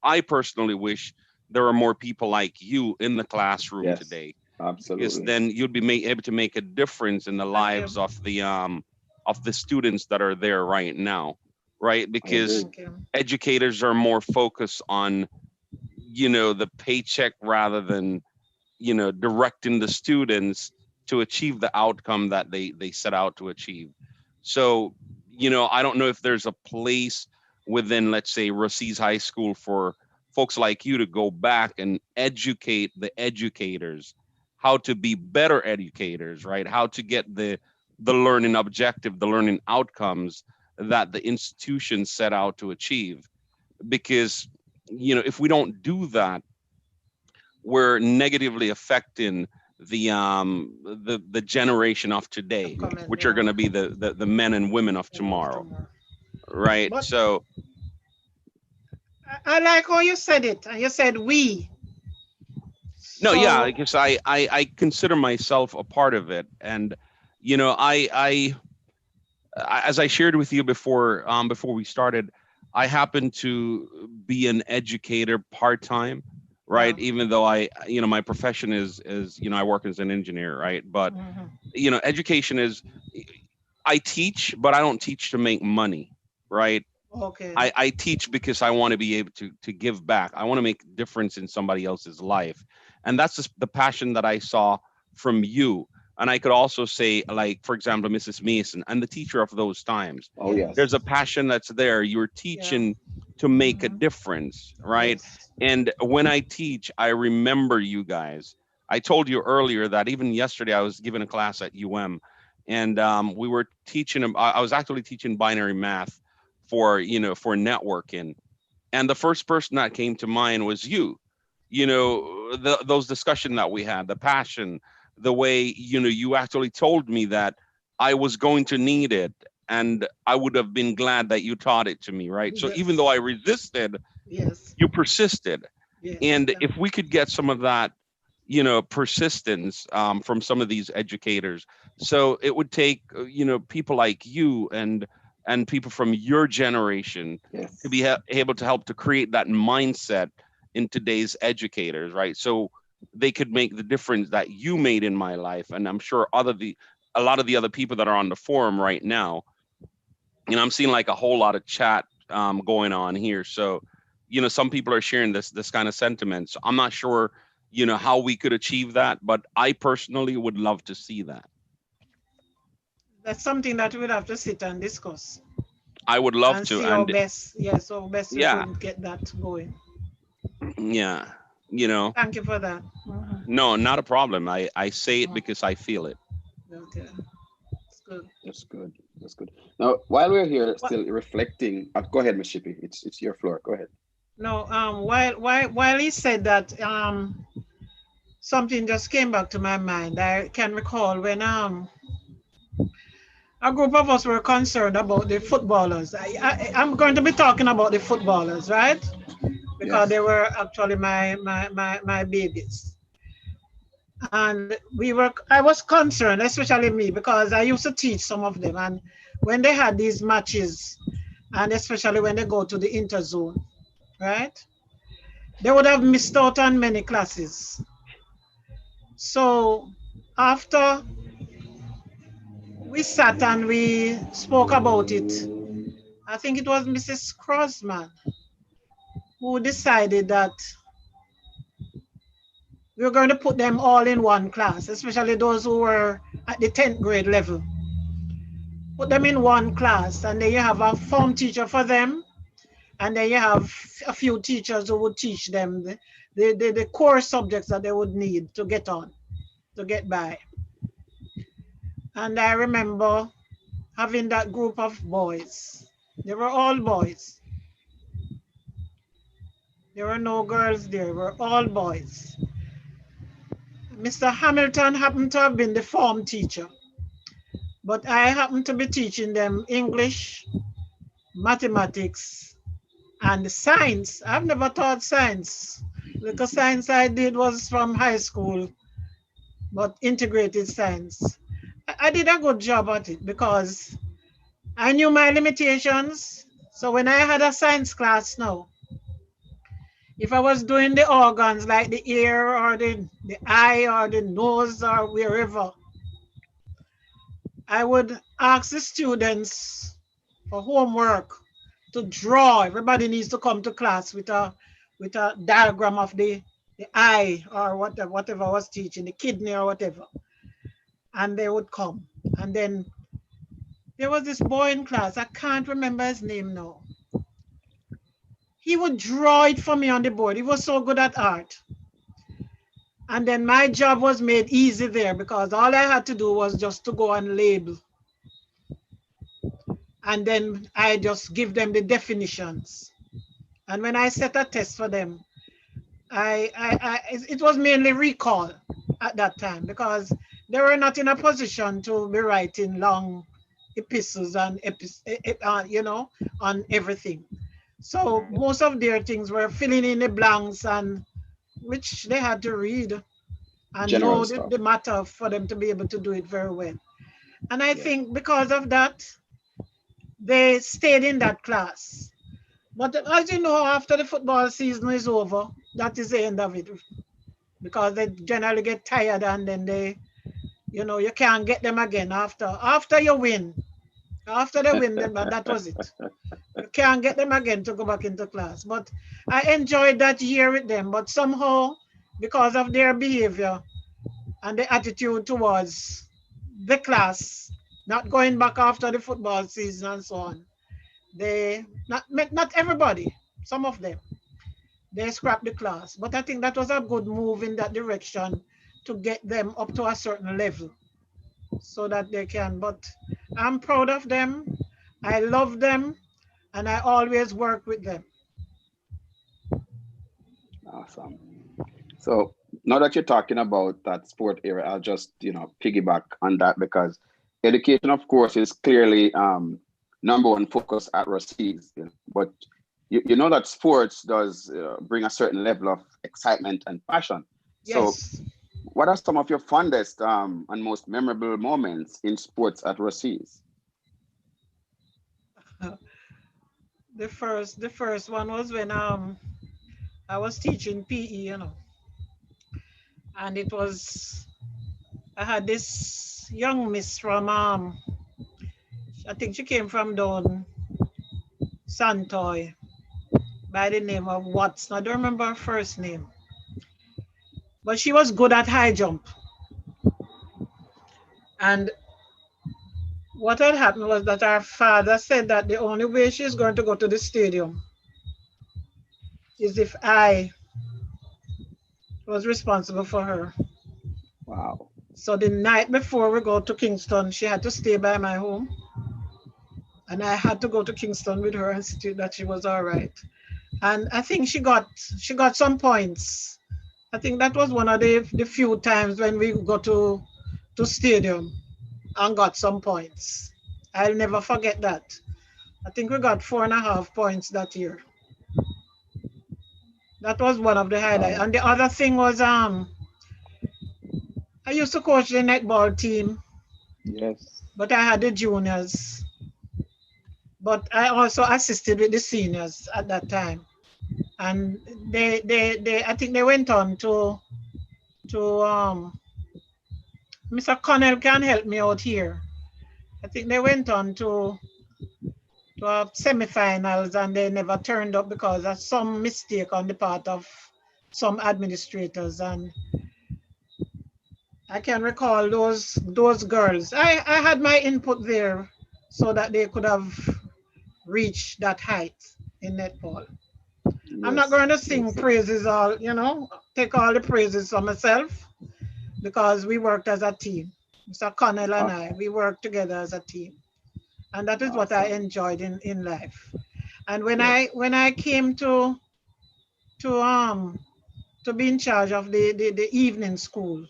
I personally wish there are more people like you in the classroom today. Absolutely. Because then you'd be able to make a difference in the lives of the students that are there right now, right? Because educators are more focused on, the paycheck rather than, directing the students to achieve the outcome that they set out to achieve. So, I don't know if there's a place within, let's say, Ruseas High School for folks like you to go back and educate the educators how to be better educators, right? How to get the the learning objective, the learning outcomes that the institution set out to achieve. Because, you know, if we don't do that, we're negatively affecting the generation of today, which are going to be the men and women of tomorrow, right? But So I like how you said it. And you said we. no, So, yeah, because I consider myself a part of it. And, you know, I as I shared with you before, before we started, I happen to be an educator part-time, right? yeah. Even though you know, my profession is, you know, I work as an engineer, right? But, Mhm. you know, education is, I teach, but I don't teach to make money, right? Okay. I teach because I want to be able to give back. I want to make a difference in somebody else's life. And that's just the passion that I saw from you. And I could also say, like, for example, Mrs. Mason and the teacher of those times. Oh, yes. There's a passion that's there. You're Yeah. teaching to make a Mhm. difference, right? Yes. And when I teach, I remember you guys. I told you earlier that even yesterday I was giving a class at UM, and we were teaching. I was actually teaching binary math for, you know, for networking, and the first person that came to mind was you. You know, those discussion that we had, the passion, the way, you know, you actually told me that I was going to need it, and I would have been glad that you taught it to me, right? So even though Yes. I resisted, Yes. you persisted. Yes. And if we could get some of that, you know, persistence from some of these educators, so it would take, you know, people like you and people from your generation to Yes. be able to help to create that mindset in today's educators, right? So they could make the difference that you made in my life, and I'm sure a lot of the other people that are on the forum right now. You know, I'm seeing like a whole lot of chat going on here. So, you know, some people are sharing this kind of sentiment. So I'm not sure, you know, how we could achieve that, but I personally would love to see that. That's something that we'll have to sit and discuss I would love and to. see how And best, yes, how best we yeah, could get that going. yeah, you know, Thank you for that. Mhm. no, not a problem. I say it Mhm. because I feel it. Okay, it's good. That's good. That's good. Now, while we're here What? still reflecting, go ahead, Miss Shippey. It's your floor. Go ahead. No, while he said that, something just came back to my mind. I can recall when a group of us were concerned about the footballers. I'm going to be talking about the footballers, right? Because Yes. they were actually my babies. And I was concerned, especially me, because I used to teach some of them. And when they had these matches, and especially when they go to the interzone, right? They would have missed out on many classes. So after we sat and we spoke about it, I think it was Mrs. Crossman who decided that we were going to put them all in one class, especially those who were at the 10th grade level. Put them in one class, and then you have a form teacher for them, and then you have a few teachers who would teach them the core subjects that they would need to get on, to get by. And I remember having that group of boys. They were all boys. There were no girls there. They were all boys. Mr. Hamilton happened to have been the form teacher, but I happened to be teaching them English, mathematics, and science. I've never taught science. The science I did was from high school, but integrated science. I did a good job at it because I knew my limitations. So when I had a science class now, if I was doing the organs like the ear or the eye or the nose or wherever, I would ask the students for homework to draw. Everybody needs to come to class with a diagram of the eye or whatever I was teaching, the kidney or whatever. And they would come. And then there was this boy in class, I can't remember his name now. He would draw it for me on the board. He was so good at art. And then my job was made easy there because all I had to do was just to go and label. And then I just give them the definitions. And when I set a test for them, it was mainly recall at that time because they were not in a position to be writing long epistles and on everything. So most of their things were filling in the blanks, and which they had to read and General know stuff. the matter for them to be able to do it very well. And I Yeah. think because of that, they stayed in that class. But as you know, after the football season is over, that is the end of it because they generally get tired and then you can't get them again after you win. After they win them, that was it. You can't get them again to go back into class. But I enjoyed that year with them. But somehow, because of their behavior and the attitude towards the class, not going back after the football season and so on, they not everybody, some of them, they scrapped the class. But I think that was a good move in that direction to get them up to a certain level so that they can. But I'm proud of them. I love them, and I always work with them. Awesome. So now that you're talking about that sport area, I'll just piggyback on that because education, of course, is clearly number one focus at Ruseas. But you know that sports does bring a certain level of excitement and passion. So, Yes. what are some of your fondest and most memorable moments in sports at Ruseas? The first one was when I was teaching PE, and it was I had this young miss from I think she came from down Santoy by the name of Watson. I don't remember her first name, but she was good at high jump. And what had happened was that our father said that the only way she's going to go to the stadium is if I was responsible for her. Wow. So the night before we go to Kingston, she had to stay by my home. And I had to go to Kingston with her and see that she was all right. And I think she got some points. I think that was one of the few times when we go to stadium and got some points. I'll never forget that. I think we got 4.5 points that year. That was one of the highlights. Wow. And the other thing was I used to coach the netball team, Yes. but I had the juniors. But I also assisted with the seniors at that time. And they I think they went on to Mr. Connell can help me out here. I think they went on to semifinals and they never turned up because of some mistake on the part of some administrators. And I can recall those girls. I had my input there so that they could have reached that height in netball. I'm not Yes. going to sing Yes. praises take all the praises for myself because we worked as a team. Mr. Connell and I, Okay. we worked together as a team. And that is what I Awesome. enjoyed in life. And when Yes. I came to um to be in charge of the evening school,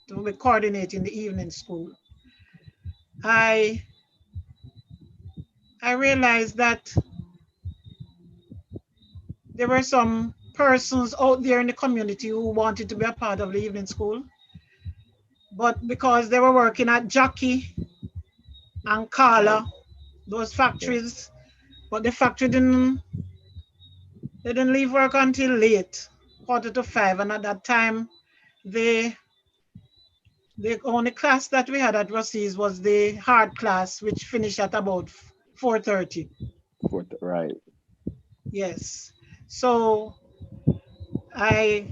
to be coordinating the evening school, I I realized that there were some persons out there in the community who wanted to be a part of the evening school, but because they were working at Jockey and Right. Carla, those Yes. factories, but the factory didn't leave work until late, 4:45, and at that time, the the only class that we had at Ruseas was the hard class, which finished at about 4:30. Right. Yes. So I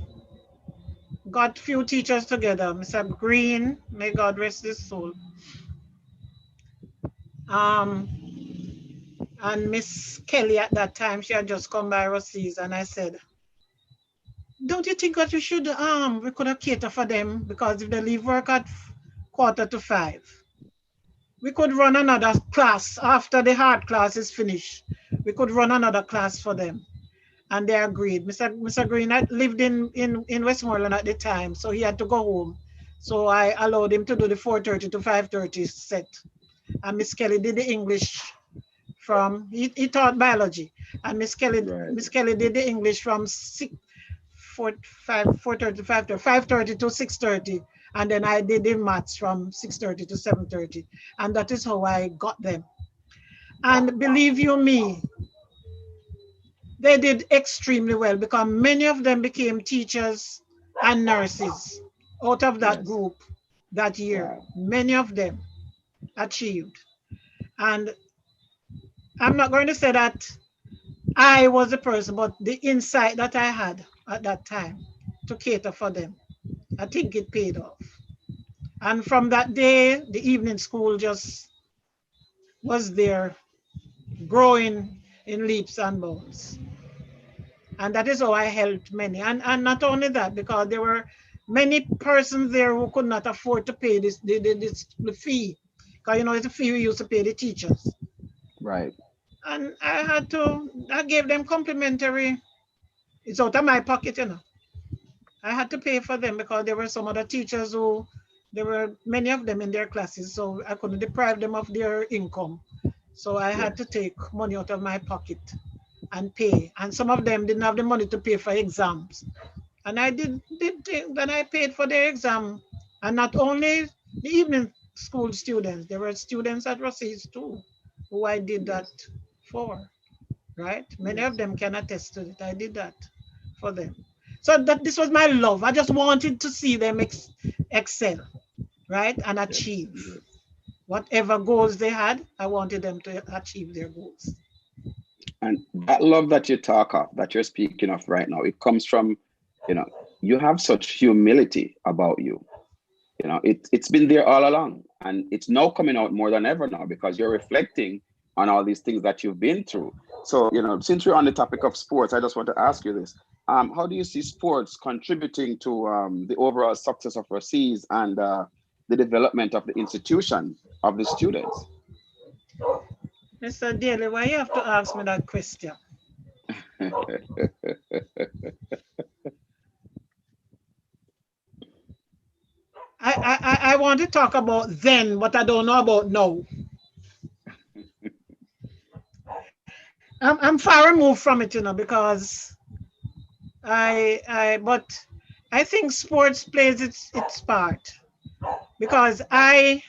got few teachers together, Mr. Green, may God rest his soul, um, and Miss Kelly at that time. She had just come by Ruseas, and I said, "Don't you think that we could have cater for them because if they leave work at 4:45, we could run another class after the hard class is finished. We could run another class for them. And they agreed. Mr. Green had lived in Westmoreland at the time, so he had to go home. So I allowed him to do the 4:30 to 5:30 set. And Miss Kelly did the English from, he taught biology. And Miss Kelly, Miss Kelly did the English from 4:30 to 5:30 to 6:30. And then I did the maths from 6:30 to 7:30. And that is how I got them. And believe you me, they did extremely well because many of them became teachers and nurses out of that group that year. Wow. Many of them achieved. And I'm not going to say that I was the person, but the insight that I had at that time to cater for them, I think it paid off. And from that day, the evening school just was there, growing in leaps and bounds. And that is how I helped many. And not only that, because there were many persons there who could not afford to pay the fee. Because, you know, it's a fee we used to pay the teachers. Right. And I gave them complimentary. It's out of my pocket, you know. I had to pay for them because there were some other teachers who, there were many of them in their classes, so I couldn't deprive them of their income. So I had to take money out of my pocket and pay. And some of them didn't have the money to pay for exams. And I did then I paid for their exam. And not only the evening school students, there were students at Ruseas too, who I did that for, right? Many of them can attest to it. I did that for them. So this was my love. I just wanted to see them excel, right? And achieve. Whatever goals they had, I wanted them to achieve their goals. And that love that you talk of, that you're speaking of right now, it comes from, you know, you have such humility about you. You know, it's been there all along, and it's now coming out more than ever now because you're reflecting on all these things that you've been through. So, you know, since we're on the topic of sports, I just want to ask you this. How do you see sports contributing to the overall success of Ruseas and the development of the institution of the students? Mr. Daly, why you have to ask me that question? I want to talk about then, but I don't know about now. I'm far removed from it, you know, because but I think sports plays its part because I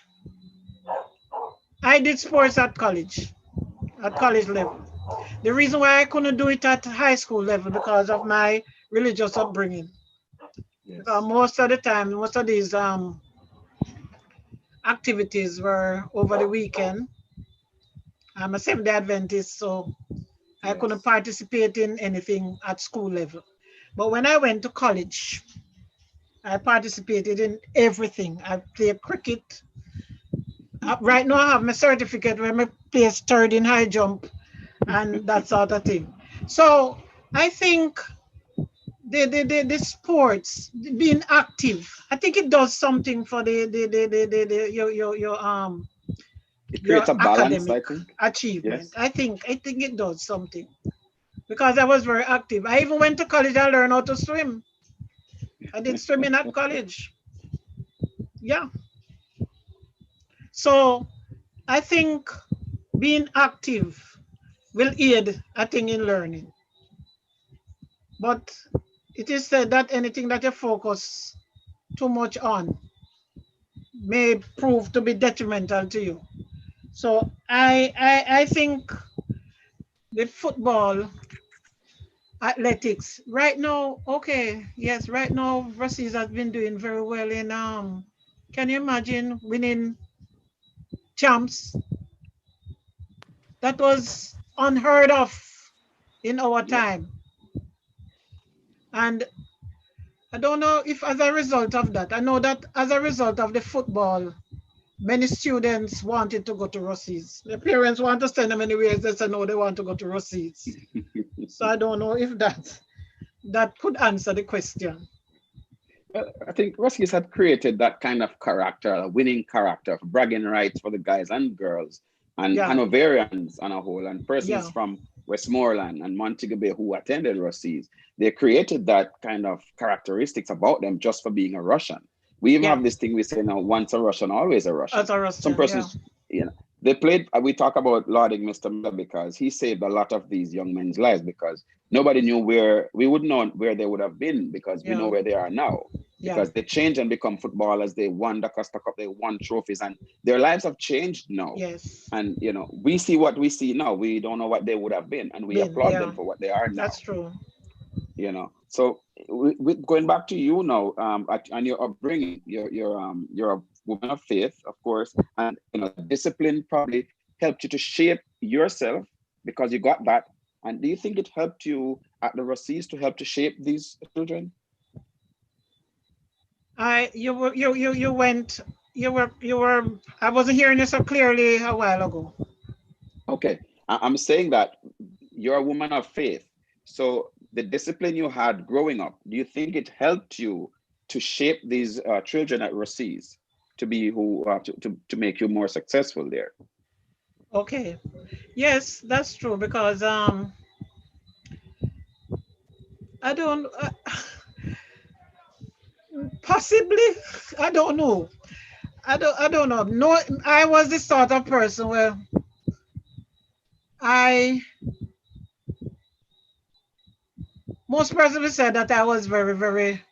did sports at college level. The reason why I couldn't do it at high school level because of my religious upbringing. Yes. Because most of the time, most of these activities were over the weekend. I'm a Seventh-day Adventist, so I couldn't participate in anything at school level. But when I went to college, I participated in everything. I played cricket. Right now I have my certificate where I placed third in high jump and that sort of thing. So I think the sports, being active, I think it does something for your it creates a balance, I think. Achievement. Yes. I think it does something because I was very active. I even went to college and learned how to swim. I did swimming at college. Yeah. So I think being active will aid, I think, in learning. But it is said that anything that you focus too much on may prove to be detrimental to you. So I think the football, athletics, right now, okay, yes, right now, Ruseas has been doing very well in, can you imagine winning champs? That was unheard of in our time. And I don't know if as a result of that, I know that as a result of the football, many students wanted to go to Ruseas. Their parents want to send them anywhere, they say no, they want to go to Ruseas. So I don't know if that could answer the question. I think Ruskies had created that kind of character, a winning character, bragging rights for the guys and girls, and Yeah, Hanoverians on a whole, and persons yeah, from Westmoreland and Montego Bay who attended Russies. They created that kind of characteristics about them just for being a Russian. We even yeah. have this thing we say now: once a Russian, always a Russian. As a Some Russian, yeah. persons, you know, they played. We talk about lauding Mr. Miller because he saved a lot of these young men's lives because nobody knew where we would know where they would have been because we know Yeah, where they are now yeah. because they changed and become footballers. They won the Costa Cup, they won trophies, and their lives have changed now. Yes. And we see what we see now. We don't know what they would have been, and we Been, applaud them yeah. for what they are now. That's true. So going back to you now, and your upbringing, you're a woman of faith, of course, and discipline probably helped you to shape yourself because you got that. And do you think it helped you at the Ruseas to help to shape these children? You went, you were, I wasn't hearing you so clearly a while ago. Okay, I'm saying that you're a woman of faith. So the discipline you had growing up, do you think it helped you to shape these children at Ruseas to be who to make you more successful there? Okay. Yes, that's true because I don't possibly, I don't know. I don't know. No, I was the sort of person where I most persons said that I was very, very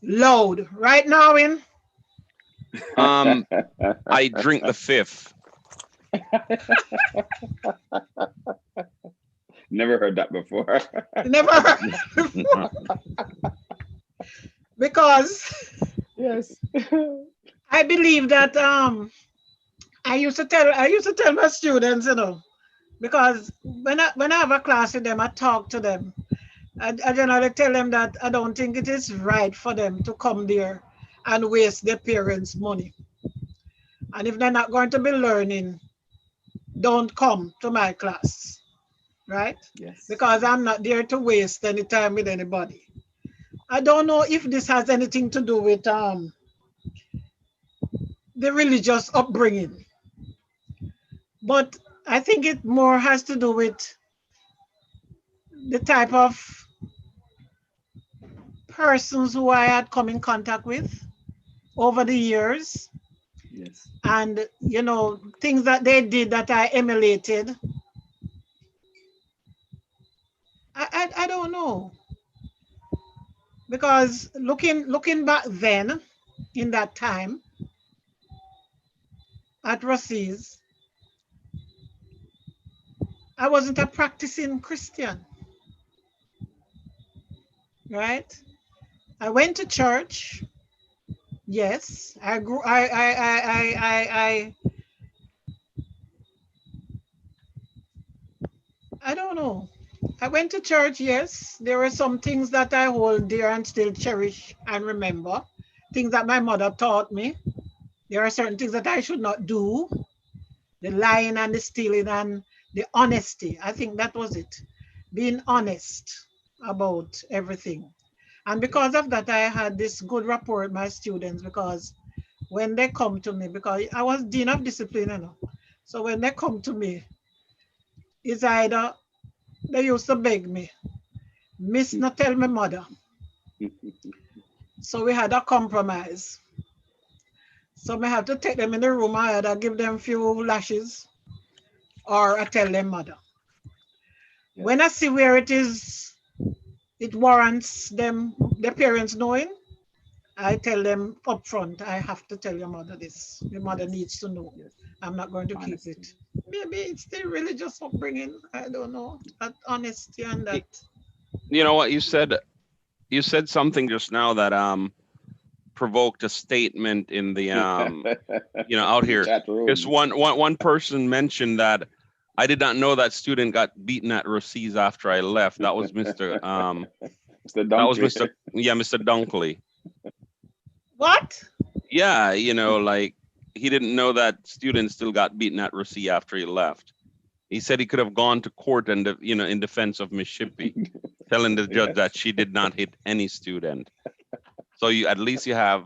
loud. Right now in Um, I drink the fifth. Never heard that before. never heard before because Yes. I believe that I used to tell my students, because when I have a class with them, I talk to them. I generally tell them that I don't think it is right for them to come there and waste their parents' money. And if they're not going to be learning, don't come to my class, right? Yes. Because I'm not there to waste any time with anybody. I don't know if this has anything to do with the religious upbringing, but I think it more has to do with the type of persons who I had come in contact with over the years, Yes. and things that they did that I emulated. I don't know, because looking back then in that time at Ruseas, I wasn't a practicing Christian, right? I went to church. Yes, I grew. I don't know. I went to church. Yes, there were some things that I hold dear and still cherish and remember. Things that my mother taught me. There are certain things that I should not do. The lying and the stealing and the honesty. I think that was it. Being honest about everything. And because of that, I had this good rapport with my students, because when they come to me, because I was dean of discipline. So when they come to me, it's either they used to beg me, Miss, not tell my mother. So we had a compromise. So I have to take them in the room. I either give them a few lashes or I tell them mother. Yes. When I see where it warrants them, their parents knowing, I tell them up front, I have to tell your mother this. Your mother Yes. needs to know. Yes. I'm not going to keep Honesty. it. Maybe it's the religious upbringing. I don't know. That honesty and that. You know what you said? You said something just now that provoked a statement in the out In the here. chat Just room. one person mentioned that I did not know that student got beaten at Ruseas after I left. That was Mr. Mr. That was Dunkley. Mr. Dunkley. What? Yeah, like he didn't know that student still got beaten at Ruseas after he left. He said he could have gone to court and in defense of Miss Shippey, telling the judge that she did not hit any student. So you at least you have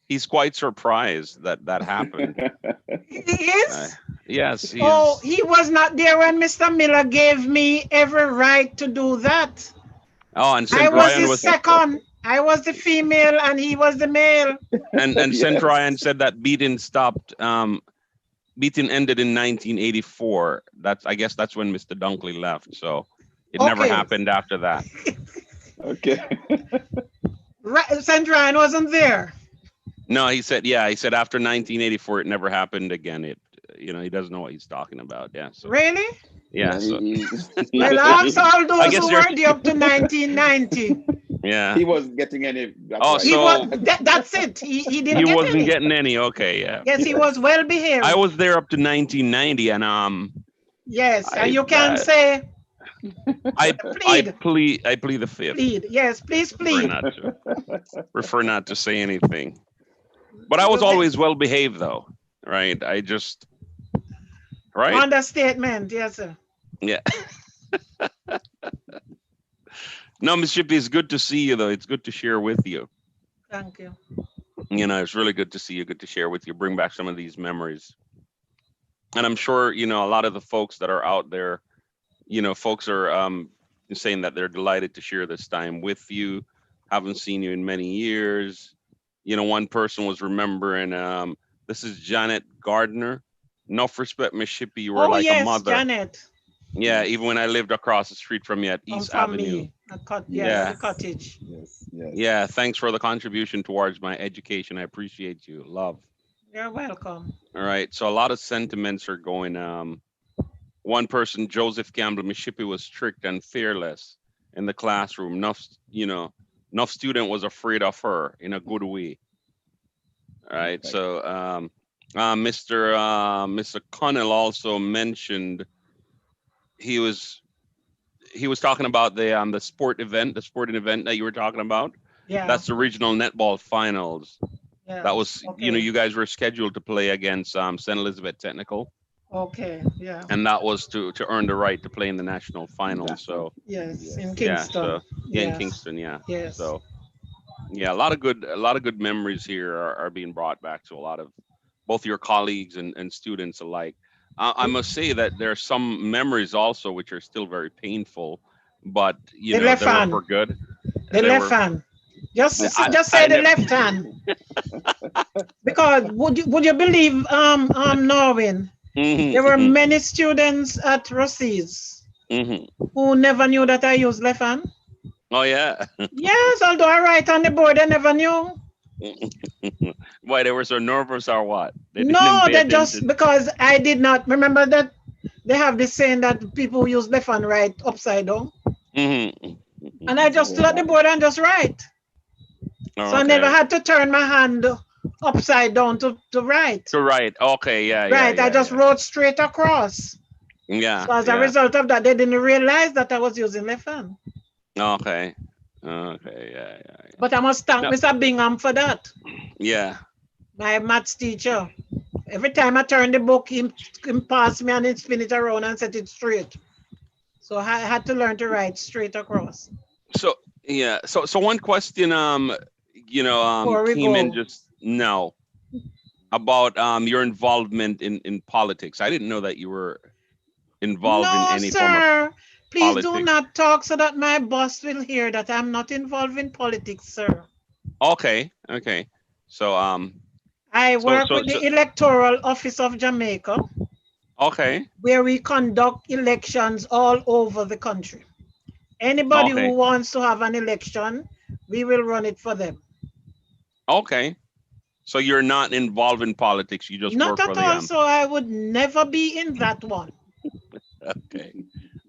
he's quite surprised that that happened. He Uh, is? yes, Oh, he's he was not there when Mr. Miller gave me every right to do that. oh, and I Saint was Ryan his was second. I was the female and he was the male. and Saint Yes. Ryan said that beating stopped beating ended in 1984. That's I guess that's when Mr. Dunkley left. So it never Okay. happened after that. Okay. Right, St. Ryan wasn't there. No, he said yeah, he said after 1984 it never happened again. It he doesn't know what he's talking about. Yeah, so Really? yeah, Yeah, so Well, ask all I those guess who you're were there up to 1990. yeah. he wasn't getting any. That's Oh, why. He was so that's it. He he didn't get wasn't any. getting any. Okay, yeah. Yes, he was well I behaved. was there up to 1990, and Yes, and I you can say I plead, I plead the fifth. plead. Yes, please Prefer plead. not to prefer not to say anything. But I was You get always well behaved, though, right? I just right, understatement. Yes, sir. yeah. No, Miss Shippey, it's good to see you, though. It's good to share with you. Thank you. It's really good to see you. Good to share with you. Bring back some of these memories. And I'm sure a lot of the folks that are out there. Folks are saying that they're delighted to share this time with you. Haven't seen you in many years. One person was remembering. This is Janet Gardner. Enough respect, Miss Shippey. You were Oh like a yes, mother. Janet. Yeah, Yes. even when I lived across the street from you at East From Avenue. me. Yes, Yeah. the cottage. Yes. Yes. Yeah, thanks for the contribution towards my education. I appreciate you. Love. You're welcome. All right. So a lot of sentiments are going. One person, Joseph Campbell, Miss Shippey was strict and fearless in the classroom. Enough student was afraid of her in a good way. All right. Perfect. So Mr. Connell also mentioned he was talking about the sporting event that you were talking about. Yeah. That's the regional netball finals. Yeah. That was Okay. you guys were scheduled to play against St. Elizabeth Technical, Okay. Yeah. and that was to earn the right to play in the national finals. So Yes. Yes. In yeah, Kingston. so yeah, in Yes. Kingston, yeah. Yes. So yeah, a lot of good memories here are being brought back to a lot of both your colleagues and students alike. I must say that there are some memories also which are still very painful, but The left they were hand. for good. The They left were. hand. Just I, just I say the never. left hand. Because would you believe Norwin? There were Mhm, many students at Ruseas mhm. who never knew that I used left hand. Oh yeah. Yes, although I write on the board, they never knew. Why they were so nervous or what? They didn't No, pay they just attention. because I did not remember that they have this saying that people who use left hand write upside down. Mhm. And I just Oh, stood at the my. board and just write. So I never Okay. had to turn my hand upside down to write. So right. Okay. Yeah. Yeah. Right, I Yeah. just Yeah. wrote straight across. Yeah. So as a Yeah. result of that, they didn't realize that I was using left hand. Okay. Okay. Yeah. Yeah. Yeah. But I must thank No. Mr. Bingham for that, Yeah. my maths teacher. Every time I turn the book, he pass me and he spin it around and set it straight. So I had to learn to write straight across. So yeah. So one question Before we came in go, just now about your involvement in politics. I didn't know that you were involved in no, any form of sir. Please do politics. not talk so that my boss will hear that I'm not involved in politics, sir. Okay. Okay. So I so work so with so the Electoral Office of Jamaica, okay. where we conduct elections all over the country. Anybody who Okay. wants to have an election, we will run it for them. Okay. So you're not involved in politics. You just Not work for at the all, so I would never be in that one. Okay.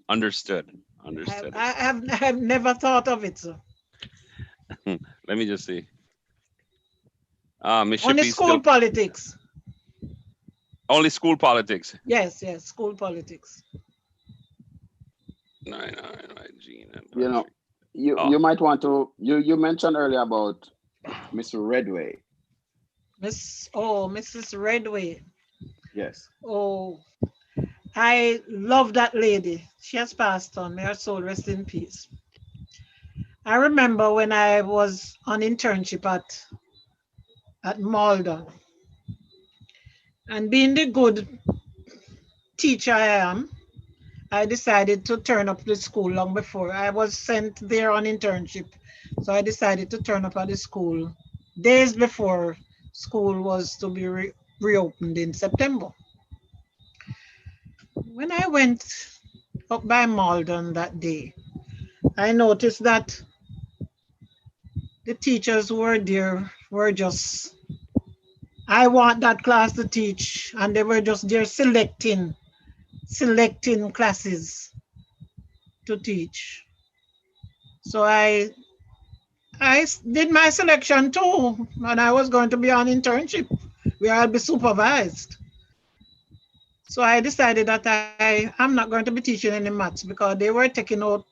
Understood. I, Understood. I, have, I have never thought of it, sir. Let me just see. Miss Only Shippey still school politics. only school politics. Yes, school politics. No, Gene and You know, Patrick. you Oh, might want to. You mentioned earlier about Mr. Redway. Mrs. Redway. Yes. Oh, I love that lady. She has passed on. May her soul rest in peace. I remember when I was on internship at Malden, and being the good teacher I am, I decided to turn up to the school long before. I was sent there on internship. So I decided to turn up at the school days before school was to be reopened in September. When I went up by Malden that day, I noticed that the teachers who were there were just, I want that class to teach, and they were just there selecting classes to teach. So I did my selection too, and I was going to be on internship where I'll be supervised. So I decided that I'm not going to be teaching any maths because they were taking out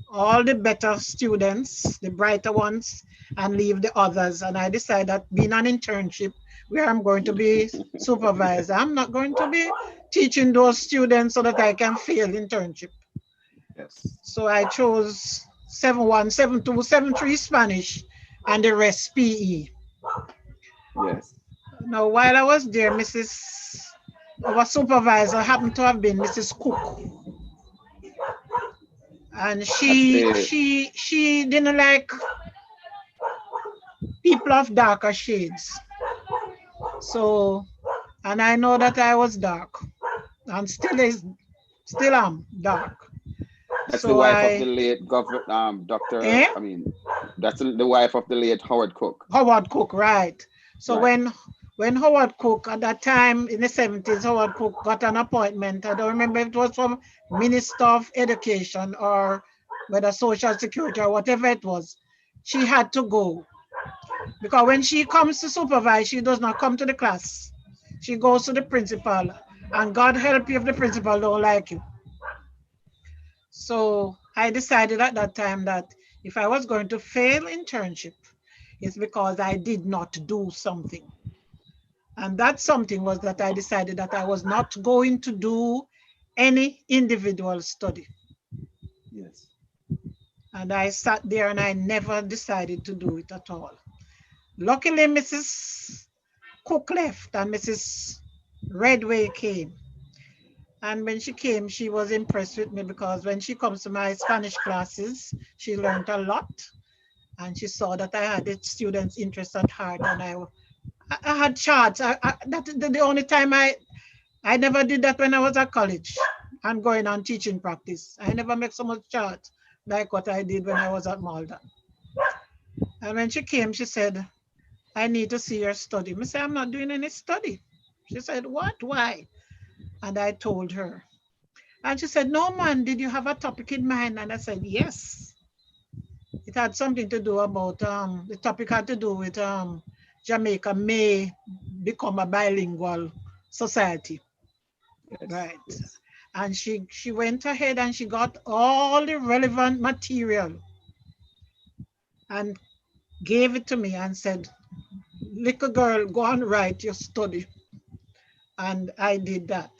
all the better students, the brighter ones, and leave the others. And I decided that being an internship where I'm going to be supervised, I'm not going to be teaching those students so that I can fail internship. Yes. So I chose 7-1, 7-2, 7-3 Spanish, and the rest PE. Yes. Now, while I was there, our supervisor happened to have been Mrs. Cook, and That's the she didn't like people of darker shades. So, and I know that I was dark, and still am dark. that's the So wife of the late Doctor. eh? I mean, that's the wife of the late Howard Cook. Howard Cook, right? So Right. when Howard Cook at that time in the 70s, Howard Cook got an appointment. I don't remember if it was from Minister of Education or whether Social Security or whatever it was. She had to go because when she comes to supervise, she does not come to the class. She goes to the principal, and God help you if the principal don't like you. So I decided at that time that if I was going to fail internship, it's because I did not do something. And that something was that I decided that I was not going to do any individual study. Yes. And I sat there and I never decided to do it at all. Luckily, Mrs. Cook left and Mrs. Redway came. And when she came, she was impressed with me because when she comes to my Spanish classes, she learned a lot. And she saw that I had the students' interest at heart, and I had charts. That's the only time I never did that when I was at college and going on teaching practice. I never make so much charts like what I did when I was at Malden. And when she came, she said, I need to see your study. I said, I'm not doing any study. She said, what? Why? And I told her. And she said, no, man, did you have a topic in mind? And I said, yes. It had something to do about, the topic had to do with Jamaica may become a bilingual society. Yes. Right. Yes. And she went ahead and she got all the relevant material and gave it to me and said, little girl, go and write your study. And I did that.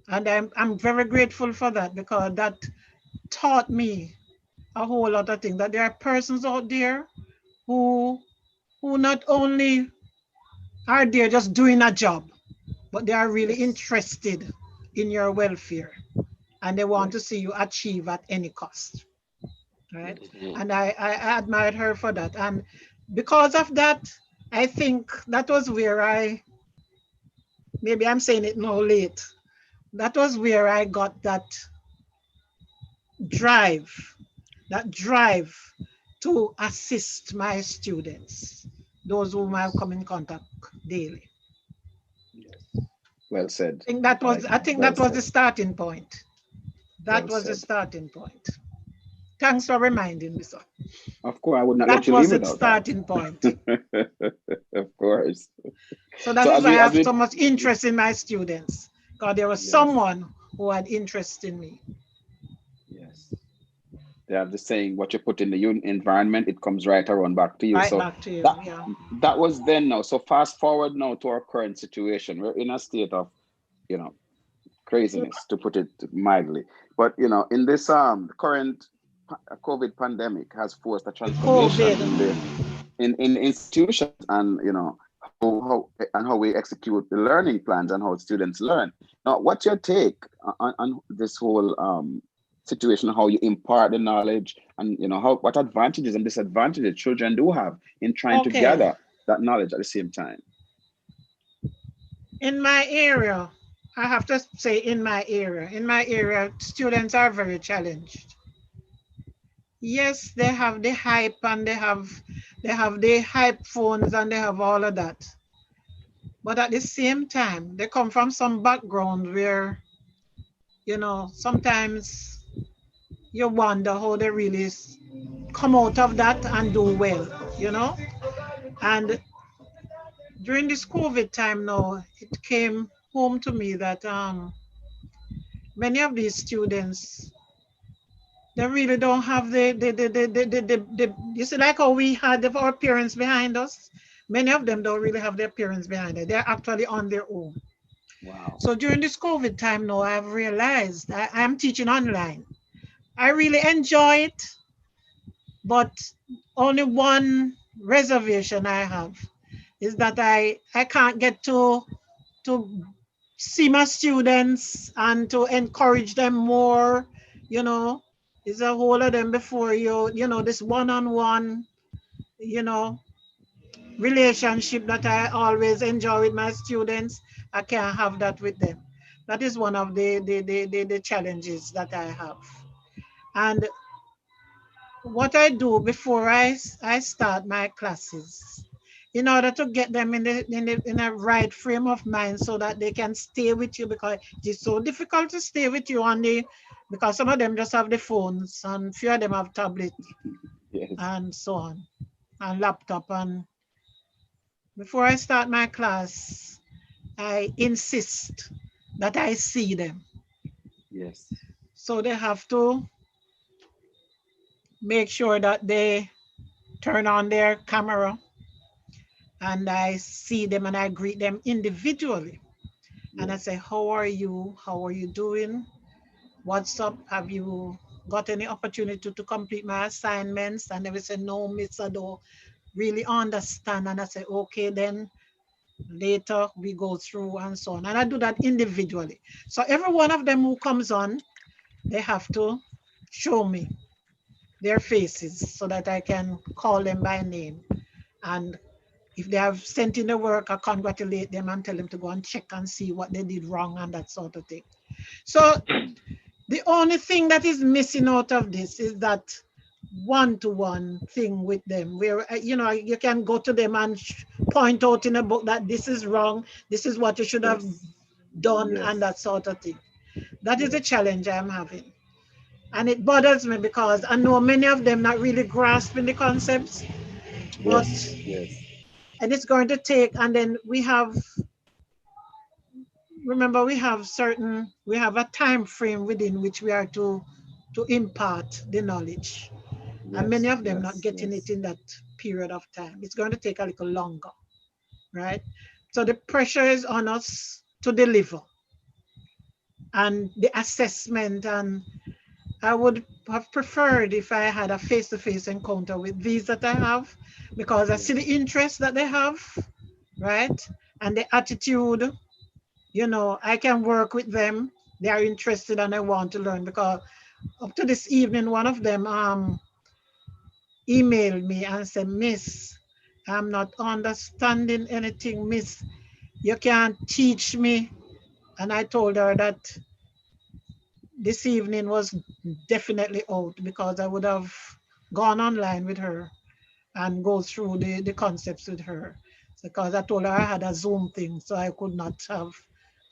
And I'm very grateful for that because that taught me a whole lot of things, that there are persons out there who not only are there just doing a job, but they are really Yes. interested in your welfare and they want to Yes. see you achieve at any cost, right? Mhm. And I admired her for that. And because of that, I think that was where maybe I'm saying it now late, that was where I got drive, that drive to assist my students, those whom I've Yes. come in contact daily. Yes. Well said. I think Well that was the said. starting point. That Well was the said. starting point. Thanks for reminding me, sir. Of course, I would not let That you was leave its without that. starting point. Of course. So that So is why I as have we so much interest in my students, because there was yes, someone who had interest in me. yes. They have the saying, what you put in the environment, it comes right around back to you. Right So back to you, that yeah. that was then now. So fast forward now to our current situation. We're in a state of, you know, craziness, to put it mildly. But in this current COVID pandemic has forced a transformation COVID. in institutions, and how we execute the learning plans and how students learn. Now, what's your take on this whole situation? How you impart the knowledge, and what advantages and disadvantages children do have in trying to Okay. gather that knowledge at the same time? In my area, I have to say in my area, students are very challenged. Yes, they have the hype and they have the hype phones and they have all of that. But at the same time, they come from some background where, sometimes you wonder how they really come out of that and do well, you know? And during this COVID time now, it came home to me that many of these students, they really don't have you see, like how we had our parents behind us. Many of them don't really have their parents behind them. They're actually on their own. Wow. So during this COVID time now, I've realized I am teaching online. I really enjoy it, but only one reservation I have is that I can't get to see my students and to encourage them more, you know. It's a whole of them before this one-on-one, you know, relationship that I always enjoy with my students. I can't have that with them. That is one of the challenges that I have. And what I do before I start my classes, in order to get them in a right frame of mind so that they can stay with you, because it's so difficult to stay with you because some of them just have the phones and few of them have tablets Yes. and so on, and laptop. And before I start my class, I insist that I see them. Yes. So they have to make sure that they turn on their camera and I see them and I greet them individually. And I Yes. say, how are you? How are you doing? What's up? Have you got any opportunity to complete my assignments? And they will say, no, Miss, I don't really understand. And I say, okay, then later we go through and so on. And I do that individually. So every one of them who comes on, they have to show me their faces so that I can call them by name. And if they have sent in the work, I congratulate them and tell them to go and check and see what they did wrong and that sort of thing. So the only thing that is missing out of this is that one-to-one thing with them, where you can go to them and point out in a book that this is wrong, this is what you should have Yes. done, Yes. and that sort of thing. That is the Yes. challenge I'm having. And it bothers me because I know many of them not really grasping the concepts, but Yes. Yes. and it's going to take, and then remember we have a time frame within which we are to impart the knowledge. And many Yes. of them not Yes. getting it Yes. in that period of time. It's going to take a little longer, right? So the pressure is on us to deliver and the assessment. And I would have preferred if I had a face-to-face encounter with these that I have, because I see the Yes. interest that they have, right? And the attitude, I can work with them. They are interested and they want to learn, because up to this evening, one of them emailed me and said, Miss, I'm not understanding anything, Miss. You can't teach me. And I told her that this evening was definitely out, because I would have gone online with her and go through the concepts with her. Because I told her I had a Zoom thing, so I could not have,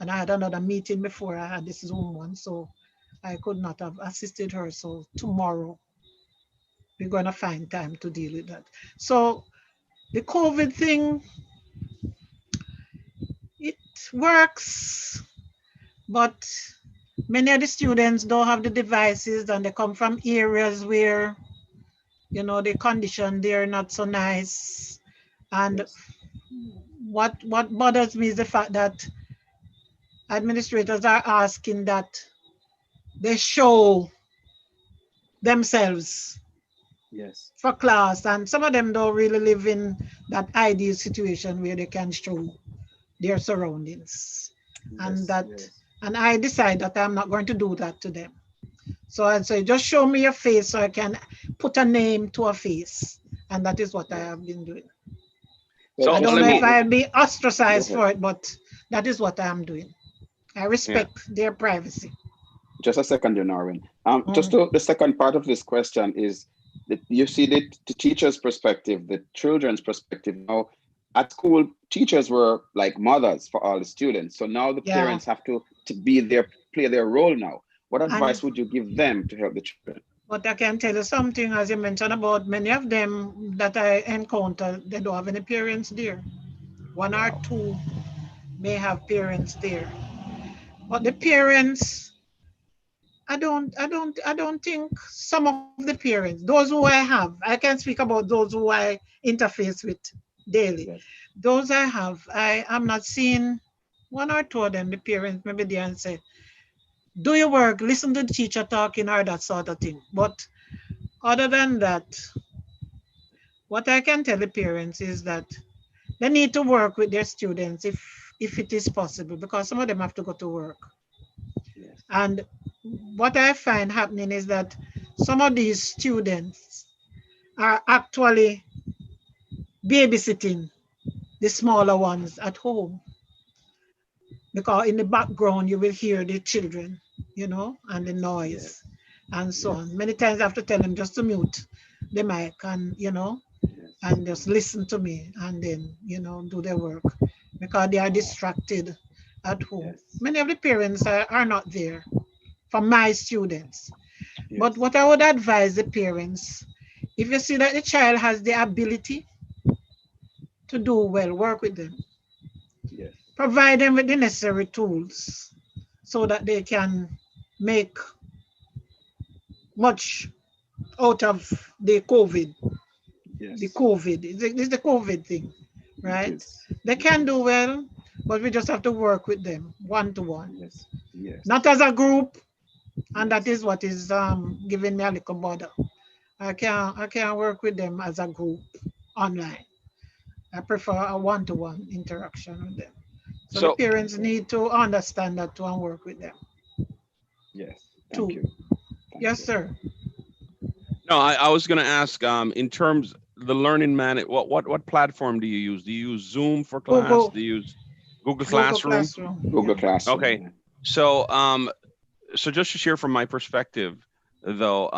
and I had another meeting before I had this Zoom one, so I could not have assisted her. So tomorrow we're going to find time to deal with that. So the COVID thing, it works, but many of the students don't have the devices and they come from areas where, the condition they're not so nice. And Yes. what bothers me is the fact that administrators are asking that they show themselves Yes. for class, and some of them don't really live in that ideal situation where they can show their surroundings. And Yes. that, Yes. and I decide that I'm not going to do that to them. So I say, just show me your face so I can put a name to a face. And that is what I Yes. have been doing. Well, So I just don't let know if me, I'll be go ostracized ahead. for it, but that is what I am doing. I yeah. respect their privacy. Just a second, Norwin. Just Mm. to, the second part of this question is that you see the teacher's perspective, the children's perspective. Now, at school, teachers were like mothers for all the students. So now the Yeah. parents have to be there, play their role now. What And advice would you give them to help the children? but I can tell you something, as you mentioned, about many of them that I encounter, they don't have any parents there. One or Wow. two may have parents there. But the parents, I don't think some of the parents, those who I have, I can speak about those who I interface with daily. Yes. Those I have, I am not seeing one or two of them, the parents maybe there and say, do your work, listen to the teacher talking or that sort of thing. But other than that, what I can tell the parents is that they need to work with their students if it is possible, because some of them have to go to work. Yes. And what I find happening is that some of these students are actually babysitting the smaller ones at home, because in the background you will hear the children, and the Yes. noise and so Yes. on. Many times I have to tell them just to mute the mic and Yes. and just listen to me, and then do their work, because they are Wow. distracted at home. Yes. Many of the parents are not there for my students. But Yes. what I would advise the parents, if you see that the child has the ability to do well, work with them. Yes. Provide them with the necessary tools so that they can make much out of the COVID. The Yes. COVID, it's the COVID thing, It right? is. They It can do is. well, but we just have to work with them one to one, Yes. Yes. not as a group. And that Yes. is what is giving me a little bother. I can't work with them as a group online. I prefer a one-to-one interaction with them. So the So parents Okay. need to understand that too and work with them Yes. Thank too. you. Thank Yes, you. sir. no, I was going to ask, in terms the learning man, what platform do you use? Do you use Zoom for class? Google, Do you use Google Google Classroom? Classroom. Google Yeah. Classroom. Okay. Yeah. So so just to share from my perspective, though,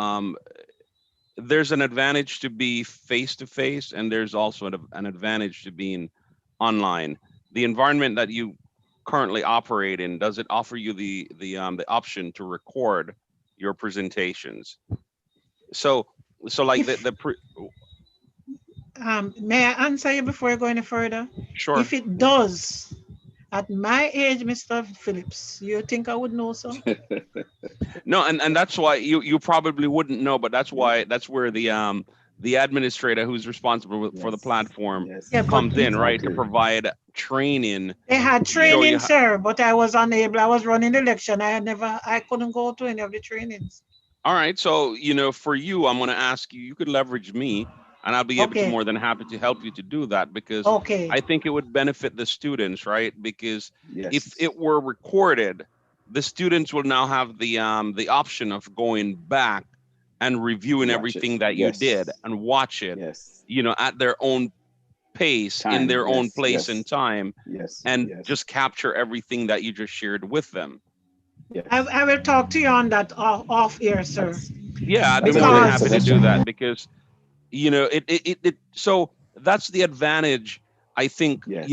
there's an advantage to be face to face, and there's also an advantage to being online. The environment that you currently operate in, does it offer you the option to record your presentations? So like If the pre, may I answer you before I go any further? If sure. it Yeah. does, at my age, Mr. Phillips, you think I would know, so? No, and that's why you probably wouldn't know, but that's Yeah. why that's where the administrator who's responsible for the Yes. platform Yes. Yeah, but comes in, right, to Exactly. provide training they had to show you training, how. sir, but I was unable. I was running the election. I couldn't go to any of the trainings. All right, so for you, I'm going to ask you. You could leverage me, and I'll be able to Okay, more than happy to help you to do that, because okay. I think it would benefit the students, right? Because if Yes. it were recorded, the students will now have the option of going back and reviewing Watch it. everything that you did Yes. and watch it, Yes. at their own pace, in Time. their own Yes. place and Yes. time, Yes. and Yes. just capture everything that you just shared with them. Yes. I will talk to you on that off air, sir. That's Yeah, I'd be that's a more than great happy to Because do suggestion. that, because so that's the advantage, I think, Yes.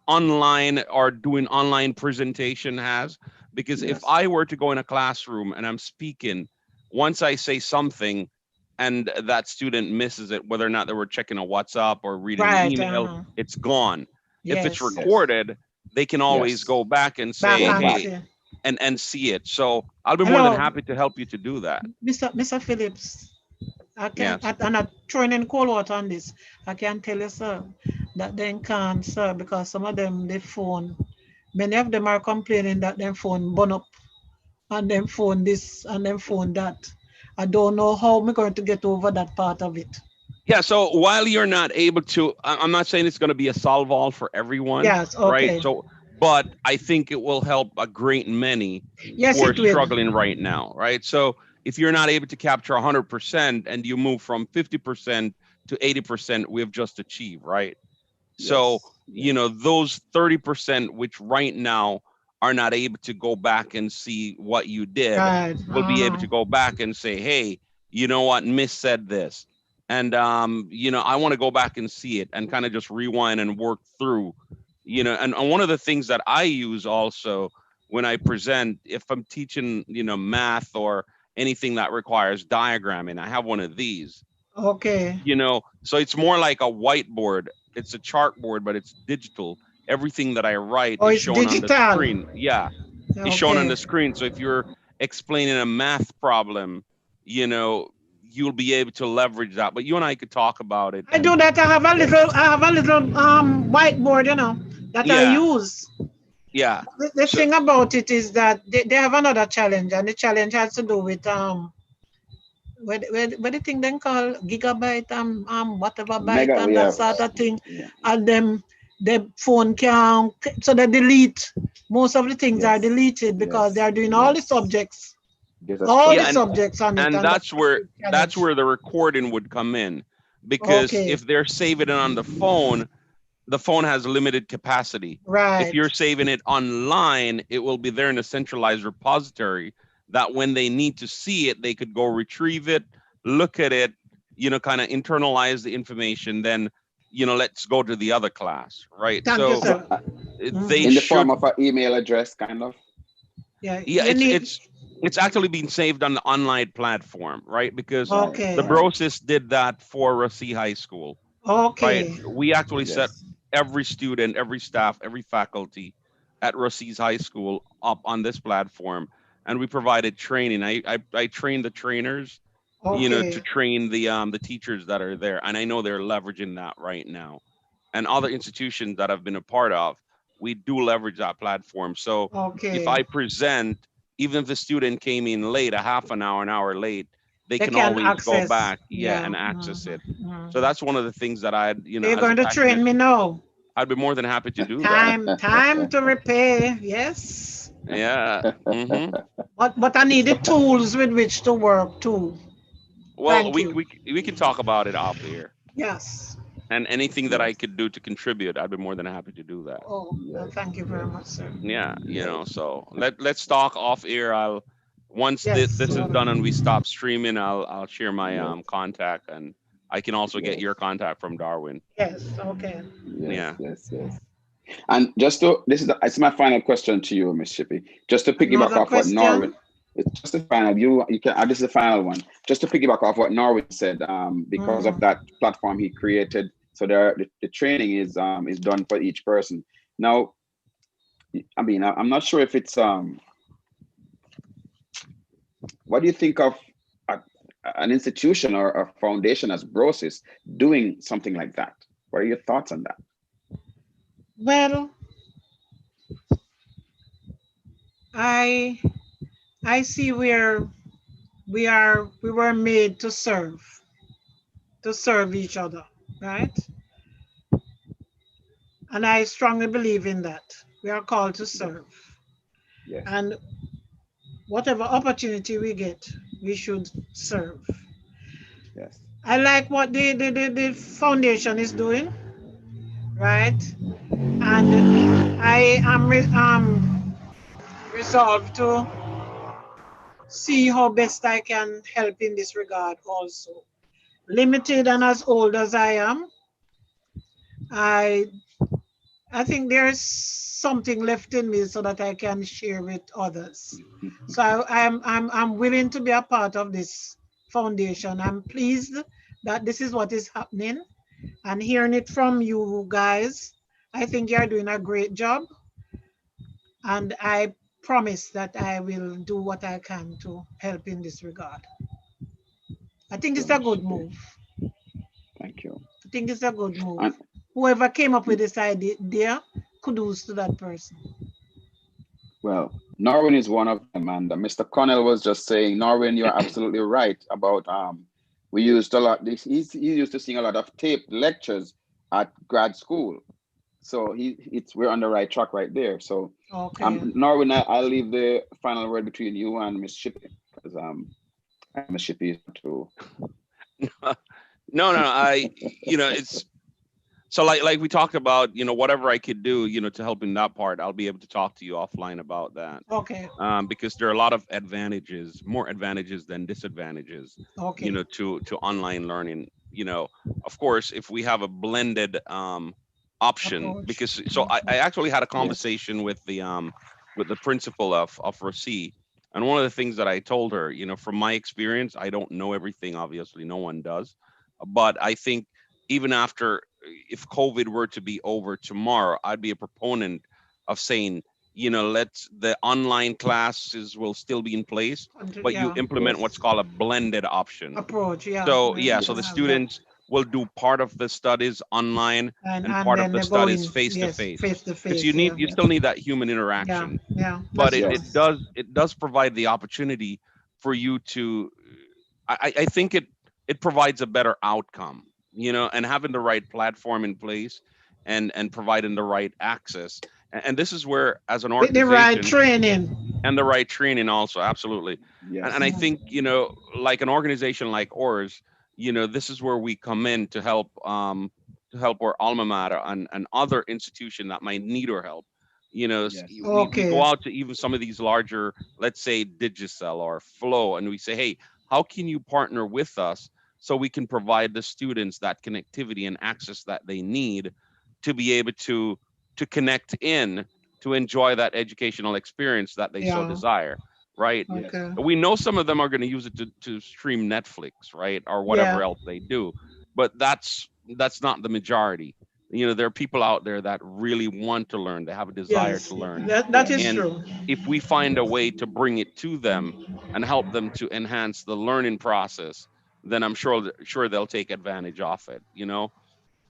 online or doing online presentation has, because if Yes. I were to go in a classroom and I'm speaking, once I say something and that student misses it, whether or not they were checking a WhatsApp or reading the right, email, it's gone. If it's yes, Yes. recorded, they can always Yes. go back and back say, Go and back. hey, see. and see it. So I'll be more than Hello, happy to help you to do that. Mr. Phillips. I can, Yes. I'm not throwing in cold water on this. I can tell you, sir, that they can't, sir, because some of them, they phone, many of them are complaining that their phone burn up and them phone this and them phone that. I don't know how I'm going to get over that part of it. Yeah. So while you're not able to, I'm not saying it's going to be a solve all for everyone, Yes, right? okay. So, but I think it will help a great many Yes, who are it will. struggling right now, right? So if you're not able to capture 100% and you move from 50% to 80%, we've just achieved, right? So, Yes. you know, those 30%, which right now are not able to go back and see what you did, Right. will be able to go back and say, hey, you know what, Miss said this. And, you know, I want to go back and see it and kind of just rewind and work through, you know, and one of the things that I use also when I present, if I'm teaching, you know, math or anything that requires diagramming, I have one of these, Okay. you know, so it's more like a whiteboard. It's a chartboard, but it's digital. Everything that I write Oh, is it's shown on the digital. screen. Yeah, it's shown on Okay. the screen. So if you're explaining a math problem, you know, you'll be able to leverage that. But you and I could talk about it. I do And that. Yes. I have a little whiteboard, you know, that I yeah, use. yeah. The So thing about it is that they have another challenge, and the challenge has to do with what the thing then call gigabyte whatever byte Mega, and that yeah. sort of thing, Yeah. and them the phone can so they delete most of the things are Yes. deleted because they Yes. are doing all the Yes. subjects, There's a all the yeah, struggle. subjects on it, and and that's a big that's challenge. where the recording would come in, because Okay, if they're saving it on the phone has limited capacity. If right. you're saving it online, it will be there in a centralized repository that when they need to see it, they could go retrieve it, look at it, you know, kind of internalize the information, then, you know, let's go to the other class, right? Thank you, So So, sir. they in the form should, of an email address, kind of. Yeah, yeah, you need. it's actually being saved on the online platform, right? Because Right. Okay, the Right. Brosis did that for Ruseas High School, right? okay, We actually set Yes. every student, every staff, every faculty at Ruseas High School up on this platform, and we provided training. I trained the trainers, you know, to okay, train the teachers that are there, and I know they're leveraging that right now. And other institutions that I've been a part of, we do leverage that platform. So if okay. I present, even if the student came in late, a half an hour late, they They can can always go access. back, yeah, Yeah. and access it. So Mhm. that's one of the things that I'd, you So know, you're as a going to passionate, train me now. I'd be more than happy to do that. Time to repay. Yes. Yeah. Mm-hmm. But I need the tools with which to work too. Well, Thank you. we can talk about it off air, Yes. and anything that I Yes. could do to contribute, I'd be more than happy to do that. Oh, well, Yes. thank you very Yes. much, sir. Yeah, you Yes. know. So let's talk off air. I'll once Yes. this is done and we stop streaming, I'll share my Yes. contact, and I can also get Yes. your contact from Darwin. Yes. Okay. Yes. Yeah. Yes. Yes. And just to it's my final question to you, Miss Shippey. Just to piggyback Another off what Norwin, question. it's just the final. You can. This is the final one. Just to piggyback off what Norwin said. Because of Mm. that platform he created, so there the training is done for each person. Now, I mean, I'm not sure if it's what do you think of a, an institution or a foundation as Brosis doing something like that? What are your thoughts on that? Well, I I see where we were made to serve each other, right? And I strongly believe in that. We are called to Yes. serve. Yes. And whatever opportunity we get, we should serve. Yes. I like what the foundation is doing, right? And I am resolved to see how best I can help in this regard also. Limited and as old as I am, I I think there's something left in me so that I can share with others. So I'm willing to be a part of this foundation. I'm pleased that this is what is happening, and hearing it from you guys. I think you're doing a great job, and I promise that I will do what I can to help in this regard. I think it's So, a Miss good Shippey, move. thank you. I think it's a good move. And Whoever came up with this idea, kudos to that person. Well, Norwin is one of them, and Mr. Connell was just saying, Norwin, you're absolutely right about we used a lot. He used to sing a lot of taped lectures at grad school, so we're on the right track right there. So, Okay. Norwin, I'll leave the final word between you and Miss Shippey because I know Miss Shippey is too. No, it's so like we talked about, whatever I could do, to help in that part, I'll be able to talk to you offline about that. Okay. Because there are a lot of advantages, more advantages than disadvantages, Okay. to online learning. Of course, if we have a blended option, Approach. because so I actually had a Yes. conversation with the principal of Ruseas, and one of the things that I told her, from my experience, I don't know everything, obviously, no one does, but I think even after, if COVID were to be over tomorrow, I'd be a proponent of saying, let's the online classes will still be in place, but you Yeah. implement what's called a blended option. Approach. Yeah. So We yeah, need so to the have that. students will do part of the studies online and And part of then the they go studies in, face to yes, face, face to because face. Yeah. you still need that human Yeah. interaction. Yeah. But That's it, true. it Yes. does it does provide the opportunity for you to, I think it provides a better outcome, and having the right platform in place, and providing the right access. And this is where, as an With the right organization, training. and the right training also, absolutely. And I Yes. think, like an organization like ours, this is where we come in to help our alma mater and other institution that might need our help. Yes. We go Okay. out to even some of these larger, let's say Digicel or Flow, and we say, hey, how can you partner with us so we can provide the students that connectivity and access that they need to be able to connect in, to enjoy that educational experience that they so Yeah. desire, right? Yes. Okay. We know some of them are going to use it to stream Netflix, right, or Yeah. whatever else they do, but that's not the majority. There are people out there that really want to learn, they have a desire Yes. to learn, That is Yes. and true. if we find a way to bring it to them and help them to enhance the learning process, then I'm sure they'll take advantage of it.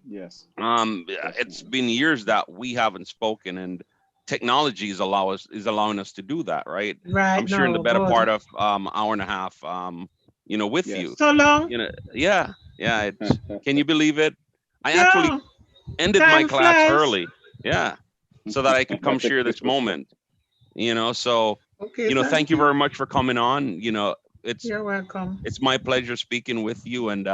Yes. It's Definitely. been years that we haven't spoken, and technology is allowing us to do that, right? I'm Right sharing the now. better Good. part of hour and a half, with you. Yes. So long. Yeah, yeah. It's Can you believe it? I actually Yeah. ended my Time class flies. early, yeah, so that I could come That's a share this beautiful. moment. So Okay. thank Thank you very you. much for coming on. It's You're welcome. it's my pleasure speaking with you, and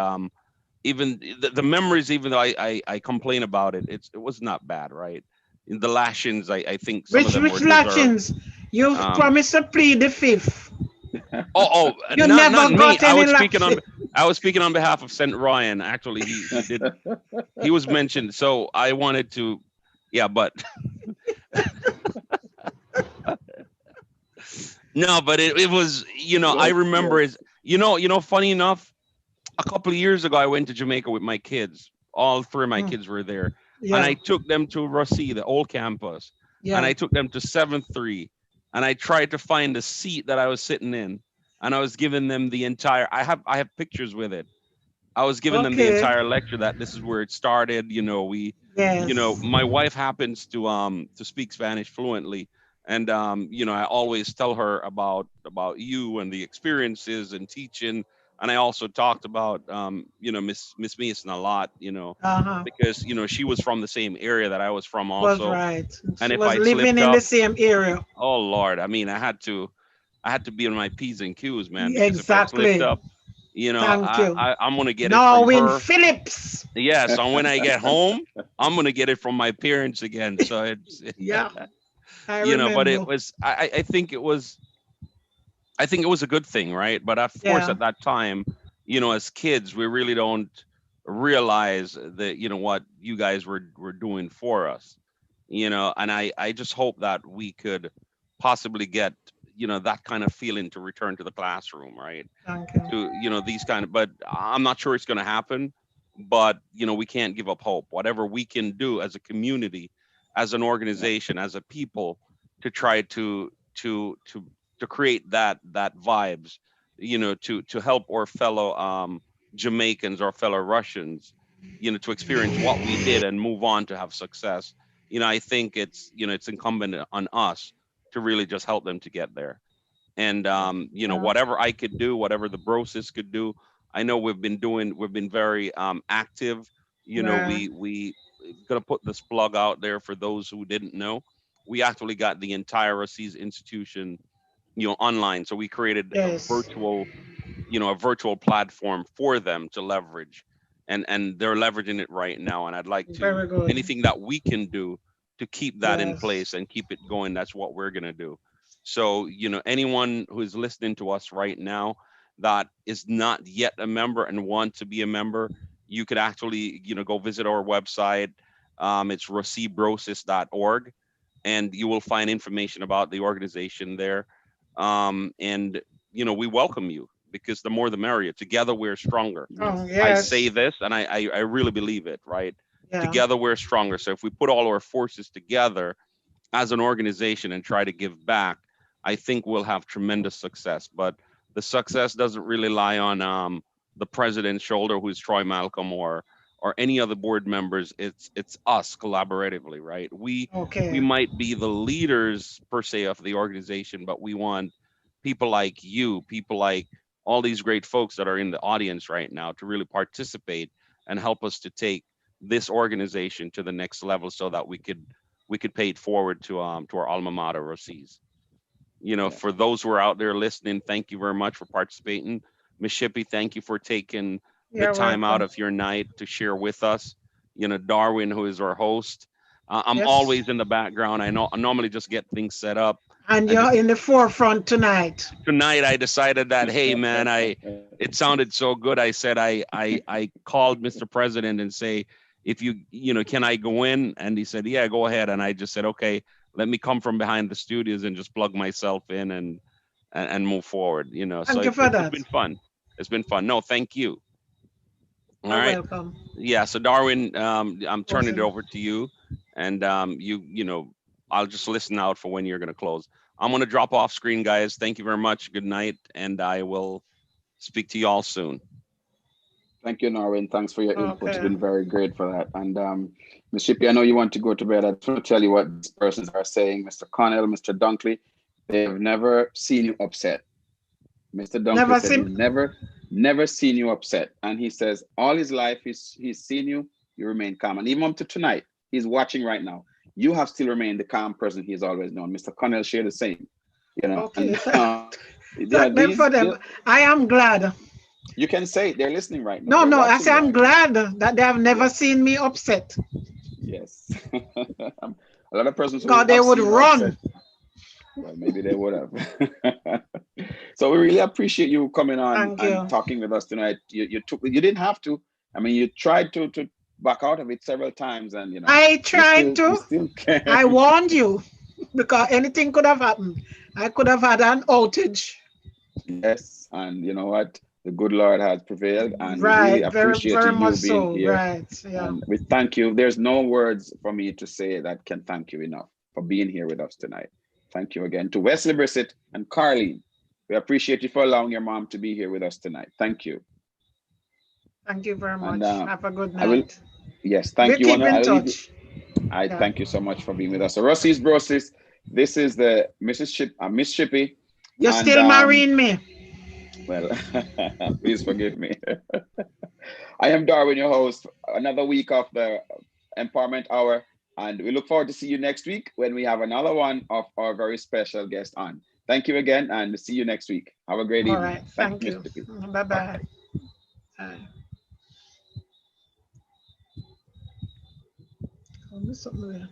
even the memories, even though I complain about it, it was not bad, right? In the lashings, I think some of them Which were deserved. latchings? You Um, promised to plead the fifth. You not never me. got any latching. I was speaking on behalf of Saint Ryan. Actually, he was mentioned, so I wanted to, yeah, but no, but it was, I Yes. remember Yes. is, funny enough, a couple of years ago, I went to Jamaica with my kids. All three of my Mm, kids were there. And yeah. I took them to Ruseas, the old campus. And Yeah. I took them to 7th 3. And I tried to find the seat that I was sitting in. And I was giving them the entire, I have pictures with it. I was giving them the Okay. entire lecture that this is where it started. Yes. My wife happens to speak Spanish fluently. And I always tell her about you and the experiences and teaching. And I also talked about Miss Mason a lot, Uh-huh. because she was from the same area that I was from Was also. right. And She if was I living slipped in the up, same area. oh Lord, I mean, I had to be on my P's and Q's, man, because if I slipped Exactly. up, Thank you. I'm gonna get it from Norwin her. Phillips. Yeah, so when I get home, I'm gonna get it from my parents again. So it's Yeah, I but it remember. was, I think it was a good thing, right? But of course, Yeah. at that time, as kids, we really don't realize that, what you guys were doing for us, and I just hope that we could possibly get, that kind of feeling to return to the classroom, right? Thank you. To, these kind of, but I'm not sure it's going to happen, but, we can't give up hope. Whatever we can do as a community, as an organization, as a people, to try to create that vibes, to help our fellow Jamaicans or fellow Russians, to experience what we did and move on to have success. I think it's incumbent on us to really just help them to get there. And you know, whatever I could do, whatever the Brosis could do, I know we've been very active. You know, Right. we gonna put this plug out there for those who didn't know. We actually got the entire Ruseas institution, you know, online. So we created a Yes. virtual, you know, a virtual platform for them to leverage, and they're leveraging it right now. And I'd like to, Very good. anything that we can do to keep that in Yes. place and keep it going, that's what we're going to do. So, you know, anyone who is listening to us right now that is not yet a member and want to be a member, you could actually, you know, go visit our website. It's rosebrosis.org, and you will find information about the organization there. And you know, we welcome you, because the more the merrier. Together we're stronger. Oh, Yes. I say yes. this, and I really believe it, right? Yeah. Together we're stronger. So if we put all our forces together as an organization and try to give back, I think we'll have tremendous success. But the success doesn't really lie on the president's shoulder, who's Troy Malcolm, or any other board members. It's us collaboratively, right? We Okay. might be the leaders per se of the organization, but we want people like you, people like all these great folks that are in the audience right now, to really participate and help us to take this organization to the next level, so that we could pay it forward to our alma mater, Ruseas. You know, Yeah. for those who are out there listening, thank you very much for participating. Miss Shippey, thank you for taking the You're time out welcome. of your night to share with us. You know, Darwin, who is our host. I'm Yes. always in the background. I normally just get things set up And and you're just, in the forefront tonight. tonight I decided that, hey man, it sounded so good. I said I called Mr. President and say, if you know, can I go in? And he said, yeah, go ahead. And I just said, okay, let me come from behind the studios and just plug myself in and move forward. You know, so Thank you for it's that. been fun. It's been fun. No, thank you. All You're right. welcome. Yeah. So Darwin, I'm turning it Awesome. over to you, and you know, I'll just listen out for when you're going to close. I'm going to drop off screen, guys. Thank you very much. Good night, and I will speak to you all soon. Thank you, Norwin. Thanks for your input. It's Okay. been very great for that. And Ms. Shippey, I know you want to go to bed. I just want to tell you what these persons are saying. Mr. Connell, Mr. Dunkley, they've never seen you upset. Mr. Dunkley Never said he's seen. never seen you upset. And he says all his life he's seen you, you remain calm. And even up to tonight, he's watching right now. You have still remained the calm person he's always known. Mr. Connell shared the same, you know. Okay. And yeah, Thank them for them. I am glad. you can say it. They're listening right now. No, They're no, I watching say I'm right now. glad that they have never Yes. seen me upset. Yes. A lot of persons who God, they have would seen you upset, run. well, maybe they would have. So we really appreciate you coming on Thank and you. talking with us tonight. You didn't have to. I mean, you tried to back out of it several times, and you know, I you tried still you to. still I can. warned you because anything could have happened. I could have had an outage. Yes, and you know what? The good Lord has prevailed, and we really Right. Very, appreciate very much you being so. here. Right. Yeah. And we thank you. There's no words for me to say that can thank you enough for being here with us tonight. Thank you again to Wesley Brissett and Carleen. We appreciate you for allowing your mom to be here with us tonight. Thank you. Thank you very And much. Have a good I will, night. yes, We'll thank you, keep Anna. in I will leave you. touch. I Yeah. thank you so much for being with us. So Ruseas Brosis, this is the Miss Shippey, You're and still marrying me. well, please forgive me. I am Darwin, your host. Another week of the Empowerment Hour, and we look forward to see you next week when we have another one of our very special guest on. Thank you again, and see you next week. Have a great All evening. right. Thank Thank you, you. Mr. P. Bye-bye. Bye. Bye. Oh, there's something there.